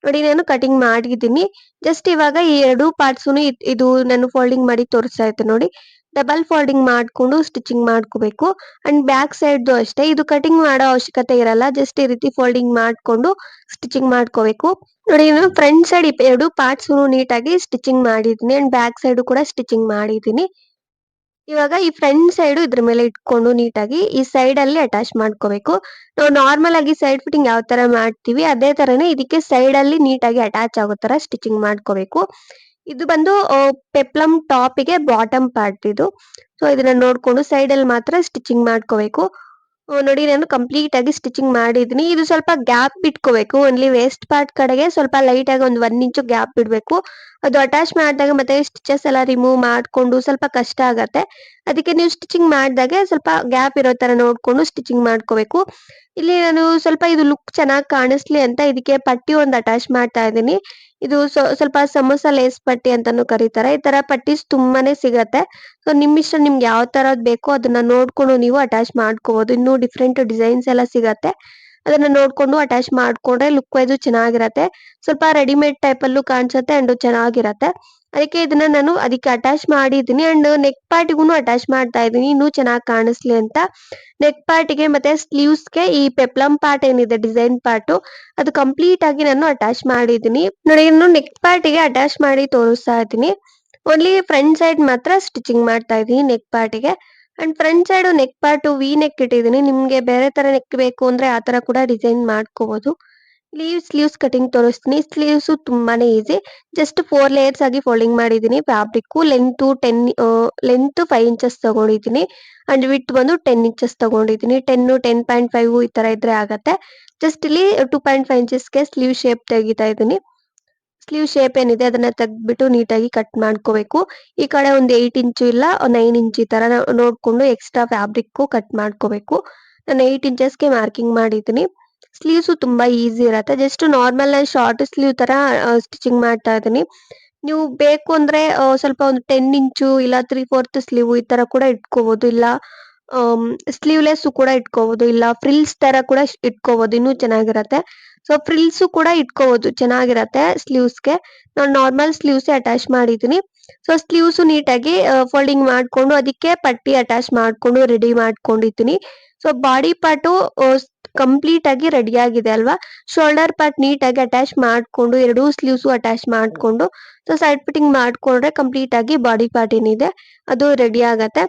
ನೋಡಿ ನಾನು ಕಟಿಂಗ್ ಮಾಡಿದ್ದೀನಿ. ಜಸ್ಟ್ ಇವಾಗ ಈ ಎರಡು ಪಾರ್ಟ್ಸ್‌ನು ಇದು ನಾನು ಫೋಲ್ಡಿಂಗ್ ಮಾಡಿ ತೋರಿಸ್ತಾ ಇದ್ದೆ ನೋಡಿ. ಡಬಲ್ ಫೋಲ್ಡಿಂಗ್ ಮಾಡ್ಕೊಂಡು ಸ್ಟಿಚಿಂಗ್ ಮಾಡ್ಕೋಬೇಕು. ಅಂಡ್ ಬ್ಯಾಕ್ ಸೈಡ್‌ದು ಅಷ್ಟೇ. ಇದು ಕಟಿಂಗ್ ಮಾಡೋ ಅವಶ್ಯಕತೆ ಇರಲ್ಲ. ಜಸ್ಟ್ ಈ ರೀತಿ ಫೋಲ್ಡಿಂಗ್ ಮಾಡ್ಕೊಂಡು ಸ್ಟಿಚಿಂಗ್ ಮಾಡ್ಕೋಬೇಕು. ನೋಡಿ ನಾನು ಫ್ರಂಟ್ ಸೈಡ್ ಎರಡು ಪಾರ್ಟ್ಸ್‌ನು ನೀಟಾಗಿ ಸ್ಟಿಚಿಂಗ್ ಮಾಡಿದ್ದೀನಿ. ಅಂಡ್ ಬ್ಯಾಕ್ ಸೈಡ್ ಕೂಡ ಸ್ಟಿಚಿಂಗ್ ಮಾಡಿದ್ದೀನಿ. ಇವಾಗ ಈ ಫ್ರಂಟ್ ಸೈಡ್ ಇದ್ರ ಮೇಲೆ ಇಟ್ಕೊಂಡು ನೀಟಾಗಿ ಈ ಸೈಡ್ ಅಲ್ಲಿ ಅಟ್ಯಾಚ್ ಮಾಡ್ಕೋಬೇಕು. ನಾವು ನಾರ್ಮಲ್ ಆಗಿ ಸೈಡ್ ಫಿಟ್ಟಿಂಗ್ ಯಾವ ತರ ಮಾಡ್ತೀವಿ ಅದೇ ತರನೇ ಇದಕ್ಕೆ ಸೈಡ್ ಅಲ್ಲಿ ನೀಟಾಗಿ ಅಟ್ಯಾಚ್ ಆಗೋ ತರ ಸ್ಟಿಚಿಂಗ್ ಮಾಡ್ಕೋಬೇಕು. ಇದು ಬಂದು ಪೆಪ್ಲಮ್ ಟಾಪಿಗೆ ಬಾಟಮ್ ಪಾರ್ಟ್ ಇದು. ಸೊ ಇದನ್ನ ನೋಡ್ಕೊಂಡು ಸೈಡ್ ಅಲ್ಲಿ ಮಾತ್ರ ಸ್ಟಿಚಿಂಗ್ ಮಾಡ್ಕೋಬೇಕು. ನೋಡಿ ನಾನು ಕಂಪ್ಲೀಟ್ ಆಗಿ ಸ್ಟಿಚಿಂಗ್ ಮಾಡಿದೀನಿ. ಇದು ಸ್ವಲ್ಪ ಗ್ಯಾಪ್ ಬಿಟ್ಕೋಬೇಕು. ಓನ್ಲಿ ವೇಸ್ಟ್ ಪಾರ್ಟ್ ಕಡೆಗೆ ಸ್ವಲ್ಪ ಲೈಟ್ ಆಗಿ ಒಂದು 1 ಇಂಚು ಗ್ಯಾಪ್ ಬಿಡ್ಬೇಕು. ಅದು ಅಟ್ಯಾಚ್ ಮಾಡಿದಾಗ ಮತ್ತೆ ಸ್ಟಿಚಸ್ ಎಲ್ಲ ರಿಮೂವ್ ಮಾಡ್ಕೊಂಡು ಸ್ವಲ್ಪ ಕಷ್ಟ ಆಗತ್ತೆ. ಅದಕ್ಕೆ ನೀವು ಸ್ಟಿಚಿಂಗ್ ಮಾಡಿದಾಗೆ ಸ್ವಲ್ಪ ಗ್ಯಾಪ್ ಇರೋ ತರ ನೋಡ್ಕೊಂಡು ಸ್ಟಿಚಿಂಗ್ ಮಾಡ್ಕೋಬೇಕು. ಇಲ್ಲಿ ನಾನು ಸ್ವಲ್ಪ ಇದು ಲುಕ್ ಚೆನ್ನಾಗಿ ಕಾಣಿಸ್ಲಿ ಅಂತ ಇದಕ್ಕೆ ಪಟ್ಟಿ ಒಂದು ಅಟ್ಯಾಚ್ ಮಾಡ್ತಾ ಇದ್ದೀನಿ. ಇದು ಸ್ವಲ್ಪ ಸಮೋಸ ಲೇಸ್ ಪಟ್ಟಿ ಅಂತಾನು ಕರೀತಾರೆ. ಈ ತರ ಪಟ್ಟೀಸ್ ತುಂಬಾನೇ ಸಿಗತ್ತೆ. ಸೊ ನಿಮ್ ಇಷ್ಟ ನಿಮ್ಗೆ ಯಾವ ತರದ್ ಬೇಕೋ ಅದನ್ನ ನೋಡ್ಕೊಂಡು ನೀವು ಅಟ್ಯಾಚ್ ಮಾಡ್ಕೋಬಹುದು. ಇನ್ನು ಡಿಫ್ರೆಂಟ್ ಡಿಸೈನ್ಸ್ ಎಲ್ಲ ಸಿಗತ್ತೆ. ಅದನ್ನ ನೋಡ್ಕೊಂಡು ಅಟ್ಯಾಚ್ ಮಾಡ್ಕೊಂಡ್ರೆ ಲುಕ್ ವೈಸ್ ಚೆನ್ನಾಗಿರತ್ತೆ. ಸ್ವಲ್ಪ ರೆಡಿಮೇಡ್ ಟೈಪ್ ಅಲ್ಲೂ ಕಾಣಿಸುತ್ತೆ ಅಂಡ್ ಚೆನ್ನಾಗಿರತ್ತೆ. ಅದಕ್ಕೆ ಇದನ್ನ ನಾನು ಅದಕ್ಕೆ ಅಟ್ಯಾಚ್ ಮಾಡಿದೀನಿ ಅಂಡ್ ನೆಕ್ ಪಾರ್ಟಿಗೂ ಅಟ್ಯಾಚ್ ಮಾಡ್ತಾ ಇದೀನಿ ಇನ್ನೂ ಚೆನ್ನಾಗಿ ಕಾಣಿಸ್ಲಿ ಅಂತ. ನೆಕ್ ಪಾರ್ಟಿಗೆ ಮತ್ತೆ ಸ್ಲೀವ್ಸ್ಗೆ ಈ ಪೆಪ್ಲಮ್ ಪಾರ್ಟ್ ಏನಿದೆ ಡಿಸೈನ್ ಪಾರ್ಟ್ ಅದು ಕಂಪ್ಲೀಟ್ ಆಗಿ ನಾನು ಅಟ್ಯಾಚ್ ಮಾಡಿದೀನಿ. ನೋಡಿ ಇನ್ನು ನೆಕ್ ಪಾರ್ಟಿಗೆ ಅಟ್ಯಾಚ್ ಮಾಡಿ ತೋರಿಸ್ತಾ ಇದ್ದೀನಿ. ಓನ್ಲಿ ಫ್ರಂಟ್ ಸೈಡ್ ಮಾತ್ರ ಸ್ಟಿಚಿಂಗ್ ಮಾಡ್ತಾ ಇದೀನಿ ನೆಕ್ ಪಾರ್ಟಿಗೆ. And front side neck part V neck ಇಟ್ಟಿದೀನಿ. ನಿಮ್ಗೆ ಬೇರೆ ತರ ನೆಕ್ ಬೇಕು ಅಂದ್ರೆ ಆ ತರ ಕೂಡ ಡಿಸೈನ್ ಮಾಡ್ಕೋಬಹುದು. ಸ್ಲೀವ್ಸ್ ಕಟಿಂಗ್ ತೋರಿಸ್ತೀನಿ. ಸ್ಲೀವ್ಸ್ ತುಂಬಾನೇ ಈಸಿ. ಜಸ್ಟ್ 4 ಲೇಯರ್ಸ್ ಆಗಿ ಫೋಲ್ಡಿಂಗ್ ಮಾಡಿದೀನಿ. ಫ್ಯಾಬ್ರಿಕ್ ಲೆಂತ್ 5 ಇಂಚಸ್ ತಗೊಂಡಿದ್ದೀನಿ ಅಂಡ್ ವಿಡ್ತ್ ಬಂದು 10 ಇಂಚಸ್ ತಗೊಂಡಿದ್ದೀನಿ. 10.5 ಈ ತರ ಇದ್ರೆ ಆಗತ್ತೆ. ಜಸ್ಟ್ ಇಲ್ಲಿ 2.5 ಇಂಚಸ್ಗೆ ಸ್ಲೀವ್ ಶೇಪ್ ತೆಗಿತಾ ಇದ್ದೀನಿ. ಸ್ಲೀವ್ ಶೇಪ್ ಏನಿದೆ ಅದನ್ನ ತೆಗ್ದ್ಬಿಟ್ಟು ನೀಟಾಗಿ ಕಟ್ ಮಾಡ್ಕೋಬೇಕು. ಈ ಕಡೆ ಒಂದು 8 ಇಂಚು ಇಲ್ಲ 9 ಇಂಚ್ ಈ ತರ ನೋಡ್ಕೊಂಡು ಎಕ್ಸ್ಟ್ರಾ ಫ್ಯಾಬ್ರಿಕ್ ಕಟ್ ಮಾಡ್ಕೋಬೇಕು. ನಾನು 8 ಇಂಚಸ್ಗೆ ಮಾರ್ಕಿಂಗ್ ಮಾಡಿದ್ದೀನಿ. ಸ್ಲೀವ್ಸ್ ತುಂಬಾ ಈಸಿ ಇರತ್ತೆ. ಜಸ್ಟ್ ನಾರ್ಮಲ್ ಶಾರ್ಟ್ ಸ್ಲೀವ್ ತರ ಸ್ಟಿಚಿಂಗ್ ಮಾಡ್ತಾ ಇದ್ದೀನಿ. ನೀವು ಬೇಕು ಅಂದ್ರೆ ಸ್ವಲ್ಪ ಒಂದು 10 ಇಂಚು ಇಲ್ಲ 3/4 ಸ್ಲೀವ್ ಈ ತರ ಕೂಡ ಇಟ್ಕೋಬಹುದು. ಇಲ್ಲ ಸ್ಲೀವ್ಲೆಸ್ ಕೂಡ ಇಟ್ಕೋಬಹುದು. ಇಲ್ಲ ಫ್ರಿಲ್ಸ್ ತರ ಕೂಡ ಇಟ್ಕೋಬಹುದು. ಇನ್ನೂ ಚೆನ್ನಾಗಿರತ್ತೆ. ಸೊ ಫ್ರಿಲ್ಸ್ ಕೂಡ ಇಟ್ಕೋಬಹುದು ಚೆನ್ನಾಗಿರತ್ತೆ ಸ್ಲೀವ್ಸ್ಗೆ. ನಾನು ನಾರ್ಮಲ್ ಸ್ಲೀವ್ಸ್ ಅಟ್ಯಾಚ್ ಮಾಡಿದ್ದೀನಿ. ಸೊ ಸ್ಲೀವ್ಸ್ ನೀಟಾಗಿ ಫೋಲ್ಡಿಂಗ್ ಮಾಡ್ಕೊಂಡು ಅದಕ್ಕೆ ಪಟ್ಟಿ ಅಟ್ಯಾಚ್ ಮಾಡ್ಕೊಂಡು ರೆಡಿ ಮಾಡ್ಕೊಂಡಿದ್ದೀನಿ. ಸೊ ಬಾಡಿ ಪಾರ್ಟು ಕಂಪ್ಲೀಟ್ ಆಗಿ ರೆಡಿ ಆಗಿದೆ ಅಲ್ವಾ. ಶೋಲ್ಡರ್ ಪಾರ್ಟ್ ನೀಟಾಗಿ ಅಟ್ಯಾಚ್ ಮಾಡ್ಕೊಂಡು ಎರಡೂ ಸ್ಲೀವ್ಸ್ ಅಟ್ಯಾಚ್ ಮಾಡ್ಕೊಂಡು ಸೊ ಸೈಡ್ ಫಿಟ್ಟಿಂಗ್ ಮಾಡ್ಕೊಂಡ್ರೆ ಕಂಪ್ಲೀಟ್ ಆಗಿ ಬಾಡಿ ಪಾರ್ಟ್ ಏನಿದೆ ಅದು ರೆಡಿ ಆಗತ್ತೆ.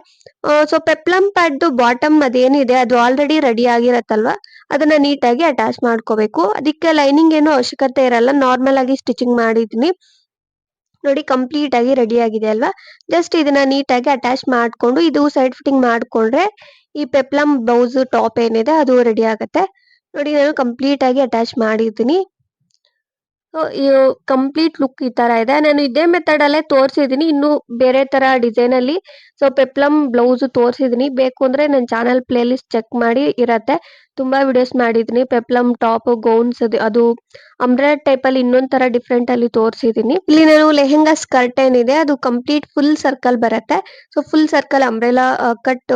ಸೊ ಪೆಪ್ಲಮ್ ಪ್ಯಾಡ್ ಬಾಟಮ್ ಅದೇನಿದೆ ಅದು ಆಲ್ರೆಡಿ ರೆಡಿ ಆಗಿರತ್ತಲ್ವಾ ಅದನ್ನ ನೀಟಾಗಿ ಅಟ್ಯಾಚ್ ಮಾಡ್ಕೋಬೇಕು. ಅದಕ್ಕೆ ಲೈನಿಂಗ್ ಏನು ಅವಶ್ಯಕತೆ ಇರಲ್ಲ. ನಾರ್ಮಲ್ ಆಗಿ ಸ್ಟಿಚಿಂಗ್ ಮಾಡಿದೀನಿ. ನೋಡಿ ಕಂಪ್ಲೀಟ್ ಆಗಿ ರೆಡಿ ಆಗಿದೆ ಅಲ್ವಾ. ಜಸ್ಟ್ ಇದನ್ನ ನೀಟಾಗಿ ಅಟ್ಯಾಚ್ ಮಾಡ್ಕೊಂಡು ಇದು ಸೈಡ್ ಫಿಟ್ಟಿಂಗ್ ಮಾಡ್ಕೊಂಡ್ರೆ ಈ ಪೆಪ್ಲಮ್ ಬ್ಲೌಸ್ ಟಾಪ್ ಏನಿದೆ ಅದು ರೆಡಿ ಆಗತ್ತೆ. ನೋಡಿ ನಾನು ಕಂಪ್ಲೀಟ್ ಆಗಿ ಅಟ್ಯಾಚ್ ಮಾಡಿದ್ದೀನಿ. ಕಂಪ್ಲೀಟ್ ಲುಕ್ ಈ ತರ ಇದೆ. ನಾನು ಇದೇ ಮೆಥಡ್ ಅಲ್ಲೇ ತೋರಿಸಿದೀನಿ. ಇನ್ನು ಬೇರೆ ತರ ಡಿಸೈನ್ ಅಲ್ಲಿ ಸೊ ಪೆಪ್ಲಮ್ ಬ್ಲೌಸ್ ತೋರಿಸಿದೀನಿ. ಬೇಕು ಅಂದ್ರೆ ನನ್ನ ಚಾನಲ್ ಪ್ಲೇ ಲಿಸ್ಟ್ ಚೆಕ್ ಮಾಡಿ ಇರತ್ತೆ. ತುಂಬಾ ವಿಡಿಯೋಸ್ ಮಾಡಿದೀನಿ. ಪೆಪ್ಲಮ್ ಟಾಪ್ ಗೌನ್ಸ್ ಅದು ಅಂಬ್ರೆಲಾ ಟೈಪ್ ಅಲ್ಲಿ ಇನ್ನೊಂದ್ ತರ ಡಿಫ್ರೆಂಟ್ ಅಲ್ಲಿ ತೋರಿಸಿದೀನಿ. ಇಲ್ಲಿ ನಾನು ಲೆಹೆಂಗಾ ಸ್ಕರ್ಟ್ ಏನಿದೆ ಅದು ಕಂಪ್ಲೀಟ್ ಫುಲ್ ಸರ್ಕಲ್ ಬರುತ್ತೆ. So full circle umbrella cut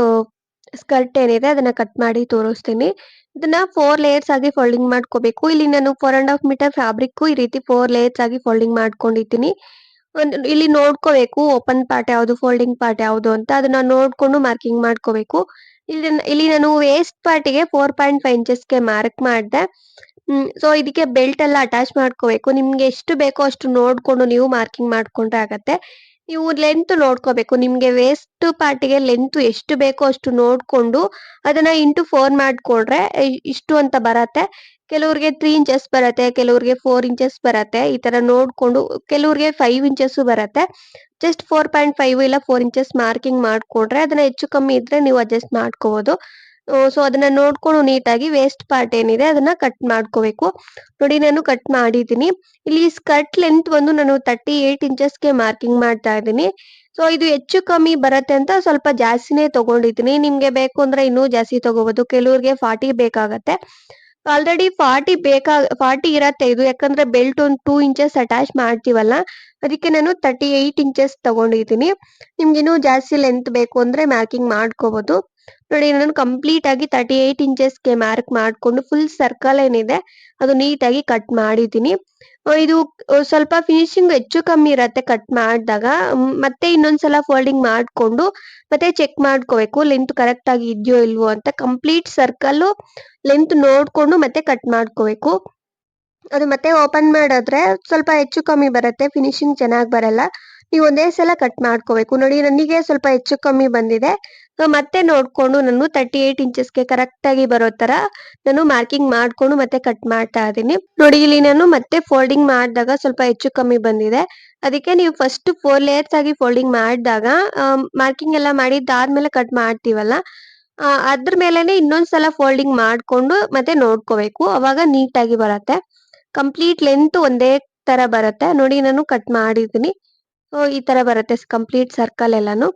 skirt ಏನಿದೆ ಅದನ್ನ ಕಟ್ ಮಾಡಿ ತೋರಿಸ್ತೀನಿ. ಇದನ್ನ 4 ಲೇಯರ್ಸ್ ಆಗಿ ಫೋಲ್ಡಿಂಗ್ ಮಾಡ್ಕೋಬೇಕು. ಇಲ್ಲಿ ನಾನು 4.5 ಮೀಟರ್ ಫ್ಯಾಬ್ರಿಕ್ ಈ ರೀತಿ 4 ಲೇಯರ್ಸ್ ಆಗಿ ಫೋಲ್ಡಿಂಗ್ ಮಾಡ್ಕೊಂಡಿದ್ದೀನಿ. ಇಲ್ಲಿ ನೋಡ್ಕೋಬೇಕು ಓಪನ್ ಪಾರ್ಟ್ ಯಾವುದು ಫೋಲ್ಡಿಂಗ್ ಪಾರ್ಟ್ ಯಾವುದು ಅಂತ ಅದನ್ನ ನೋಡ್ಕೊಂಡು ಮಾರ್ಕಿಂಗ್ ಮಾಡ್ಕೋಬೇಕು. ಇಲ್ಲಿ ನಾನು ವೇಸ್ಟ್ ಪಾರ್ಟಿಗೆ 4.5 ಇಂಚಸ್ಗೆ ಮಾರ್ಕ್ ಮಾಡಿದೆ. ಸೊ ಇದಕ್ಕೆ ಬೆಲ್ಟ್ ಎಲ್ಲ ಅಟ್ಯಾಚ್ ಮಾಡ್ಕೋಬೇಕು. ನಿಮ್ಗೆ ಎಷ್ಟು ಬೇಕೋ ಅಷ್ಟು ನೋಡ್ಕೊಂಡು ನೀವು ಮಾರ್ಕಿಂಗ್ ಮಾಡ್ಕೊಂಡ್ರೆ ಆಗತ್ತೆ. ನೀವು ಲೆಂತ್ ನೋಡ್ಕೋಬೇಕು. ನಿಮ್ಗೆ ವೇಸ್ಟ್ ಪಾರ್ಟಿಗೆ ಲೆಂತ್ ಎಷ್ಟು ಬೇಕೋ ಅಷ್ಟು ನೋಡ್ಕೊಂಡು ಅದನ್ನ ಇಂಟು 4 ಮಾಡ್ಕೊಂಡ್ರೆ ಇಷ್ಟು ಅಂತ ಬರತ್ತೆ. ಕೆಲವ್ರಿಗೆ 3 ಇಂಚಸ್ ಬರತ್ತೆ. ಕೆಲವ್ರಿಗೆ 4 ಇಂಚಸ್ ಬರತ್ತೆ. ಈ ತರ ನೋಡ್ಕೊಂಡು ಕೆಲವ್ರಿಗೆ 5 ಇಂಚಸ್ ಬರತ್ತೆ. ಜಸ್ಟ್ 4.5 ಇಲ್ಲ 4 ಇಂಚಸ್ ಮಾರ್ಕಿಂಗ್ ಮಾಡ್ಕೊಂಡ್ರೆ ಅದನ್ನ ಹೆಚ್ಚು ಕಮ್ಮಿ ಇದ್ರೆ ನೀವು ಅಡ್ಜಸ್ಟ್ ಮಾಡ್ಕೋಬಹುದು. ಸೊ ಅದನ್ನ ನೋಡ್ಕೊಂಡು ನೀಟಾಗಿ ವೇಸ್ಟ್ ಪಾರ್ಟ್ ಏನಿದೆ ಅದನ್ನ ಕಟ್ ಮಾಡ್ಕೋಬೇಕು. ನೋಡಿ ನಾನು ಕಟ್ ಮಾಡಿದ್ದೀನಿ. ಇಲ್ಲಿ ಸ್ಕರ್ಟ್ ಲೆಂತ್ ಬಂದು ನಾನು 38 ಇಂಚಸ್ಗೆ ಮಾರ್ಕಿಂಗ್ ಮಾಡ್ತಾ ಇದ್ದೀನಿ. ಸೊ ಇದು ಹೆಚ್ಚು ಕಮ್ಮಿ ಬರತ್ತೆ ಅಂತ ಸ್ವಲ್ಪ ಜಾಸ್ತಿನೇ ತಗೊಂಡಿದ್ದೀನಿ. ನಿಮ್ಗೆ ಬೇಕು ಅಂದ್ರೆ ಇನ್ನೂ ಜಾಸ್ತಿ ತಗೋಬಹುದು. ಕೆಲವ್ರಿಗೆ 40 ಬೇಕಾಗತ್ತೆ. ಆಲ್ರೆಡಿ 40 ಇರತ್ತೆ ಇದು. ಯಾಕಂದ್ರೆ ಬೆಲ್ಟ್ ಒಂದು 2 ಇಂಚಸ್ ಅಟ್ಯಾಚ್ ಮಾಡ್ತೀವಲ್ಲ ಅದಕ್ಕೆ ನಾನು 38 ಇಂಚಸ್ ತಗೊಂಡಿದ್ದೀನಿ. ನಿಮ್ಗೆ ಇನ್ನೂ ಜಾಸ್ತಿ ಲೆಂತ್ ಬೇಕು ಅಂದ್ರೆ ಮಾರ್ಕಿಂಗ್ ಮಾಡ್ಕೋಬಹುದು. ನೋಡಿ ನಾನು ಕಂಪ್ಲೀಟ್ ಆಗಿ 38 ಇಂಚಸ್ಗೆ ಮಾರ್ಕ್ ಮಾಡ್ಕೊಂಡು ಫುಲ್ ಸರ್ಕಲ್ ಏನಿದೆ ಅದು ನೀಟಾಗಿ ಕಟ್ ಮಾಡಿದ್ದೀನಿ. ಇದು ಸ್ವಲ್ಪ ಫಿನಿಶಿಂಗ್ ಹೆಚ್ಚು ಕಮ್ಮಿ ಇರತ್ತೆ ಕಟ್ ಮಾಡಿದಾಗ. ಮತ್ತೆ ಇನ್ನೊಂದ್ಸಲ ಫೋಲ್ಡಿಂಗ್ ಮಾಡ್ಕೊಂಡು ಮತ್ತೆ ಚೆಕ್ ಮಾಡ್ಕೋಬೇಕು ಲೆಂತ್ ಕರೆಕ್ಟ್ ಆಗಿ ಇದೆಯೋ ಇಲ್ವೋ ಅಂತ. ಕಂಪ್ಲೀಟ್ ಸರ್ಕಲ್ ಲೆಂತ್ ನೋಡ್ಕೊಂಡು ಮತ್ತೆ ಕಟ್ ಮಾಡ್ಕೋಬೇಕು. ಅದು ಮತ್ತೆ ಓಪನ್ ಮಾಡಿದ್ರೆ ಸ್ವಲ್ಪ ಹೆಚ್ಚು ಕಮ್ಮಿ ಬರುತ್ತೆ. ಫಿನಿಶಿಂಗ್ ಚೆನ್ನಾಗಿ ಬರಲ್ಲ. ನೀವು ಒಂದೇ ಸಲ ಕಟ್ ಮಾಡ್ಕೋಬೇಕು. ನೋಡಿ ನನಗೆ ಸ್ವಲ್ಪ ಹೆಚ್ಚು ಕಮ್ಮಿ ಬಂದಿದೆ. ಸೊ ಮತ್ತೆ ನೋಡ್ಕೊಂಡು ನಾನು 38 ಇಂಚಸ್ಗೆ ಕರೆಕ್ಟ್ ಆಗಿ ಬರೋ ತರ ನಾನು ಮಾರ್ಕಿಂಗ್ ಮಾಡ್ಕೊಂಡು ಮತ್ತೆ ಕಟ್ ಮಾಡ್ತಾ ಇದೀನಿ. ನೋಡಿ ಇಲ್ಲಿ ನಾನು ಮತ್ತೆ ಫೋಲ್ಡಿಂಗ್ ಮಾಡಿದಾಗ ಸ್ವಲ್ಪ ಹೆಚ್ಚು ಕಮ್ಮಿ ಬಂದಿದೆ. ಅದಕ್ಕೆ ನೀವು ಫಸ್ಟ್ 4 ಲೇಯರ್ಸ್ ಆಗಿ ಫೋಲ್ಡಿಂಗ್ ಮಾಡಿದಾಗ ಮಾರ್ಕಿಂಗ್ ಎಲ್ಲ ಮಾಡಿದ್ದಾದ್ಮೇಲೆ ಕಟ್ ಮಾಡ್ತೀವಲ್ಲ, ಅದ್ರ ಮೇಲೆನೆ ಇನ್ನೊಂದ್ಸಲ ಫೋಲ್ಡಿಂಗ್ ಮಾಡ್ಕೊಂಡು ಮತ್ತೆ ನೋಡ್ಕೋಬೇಕು. ಅವಾಗ ನೀಟಾಗಿ ಬರತ್ತೆ. ಕಂಪ್ಲೀಟ್ ಲೆಂತ್ ಒಂದೇ ತರ ಬರುತ್ತೆ. ನೋಡಿ ನಾನು ಕಟ್ ಮಾಡಿದೀನಿ. ಸೊ ಈ ತರ ಬರುತ್ತೆ ಕಂಪ್ಲೀಟ್ ಸರ್ಕಲ್ ಎಲ್ಲಾನು.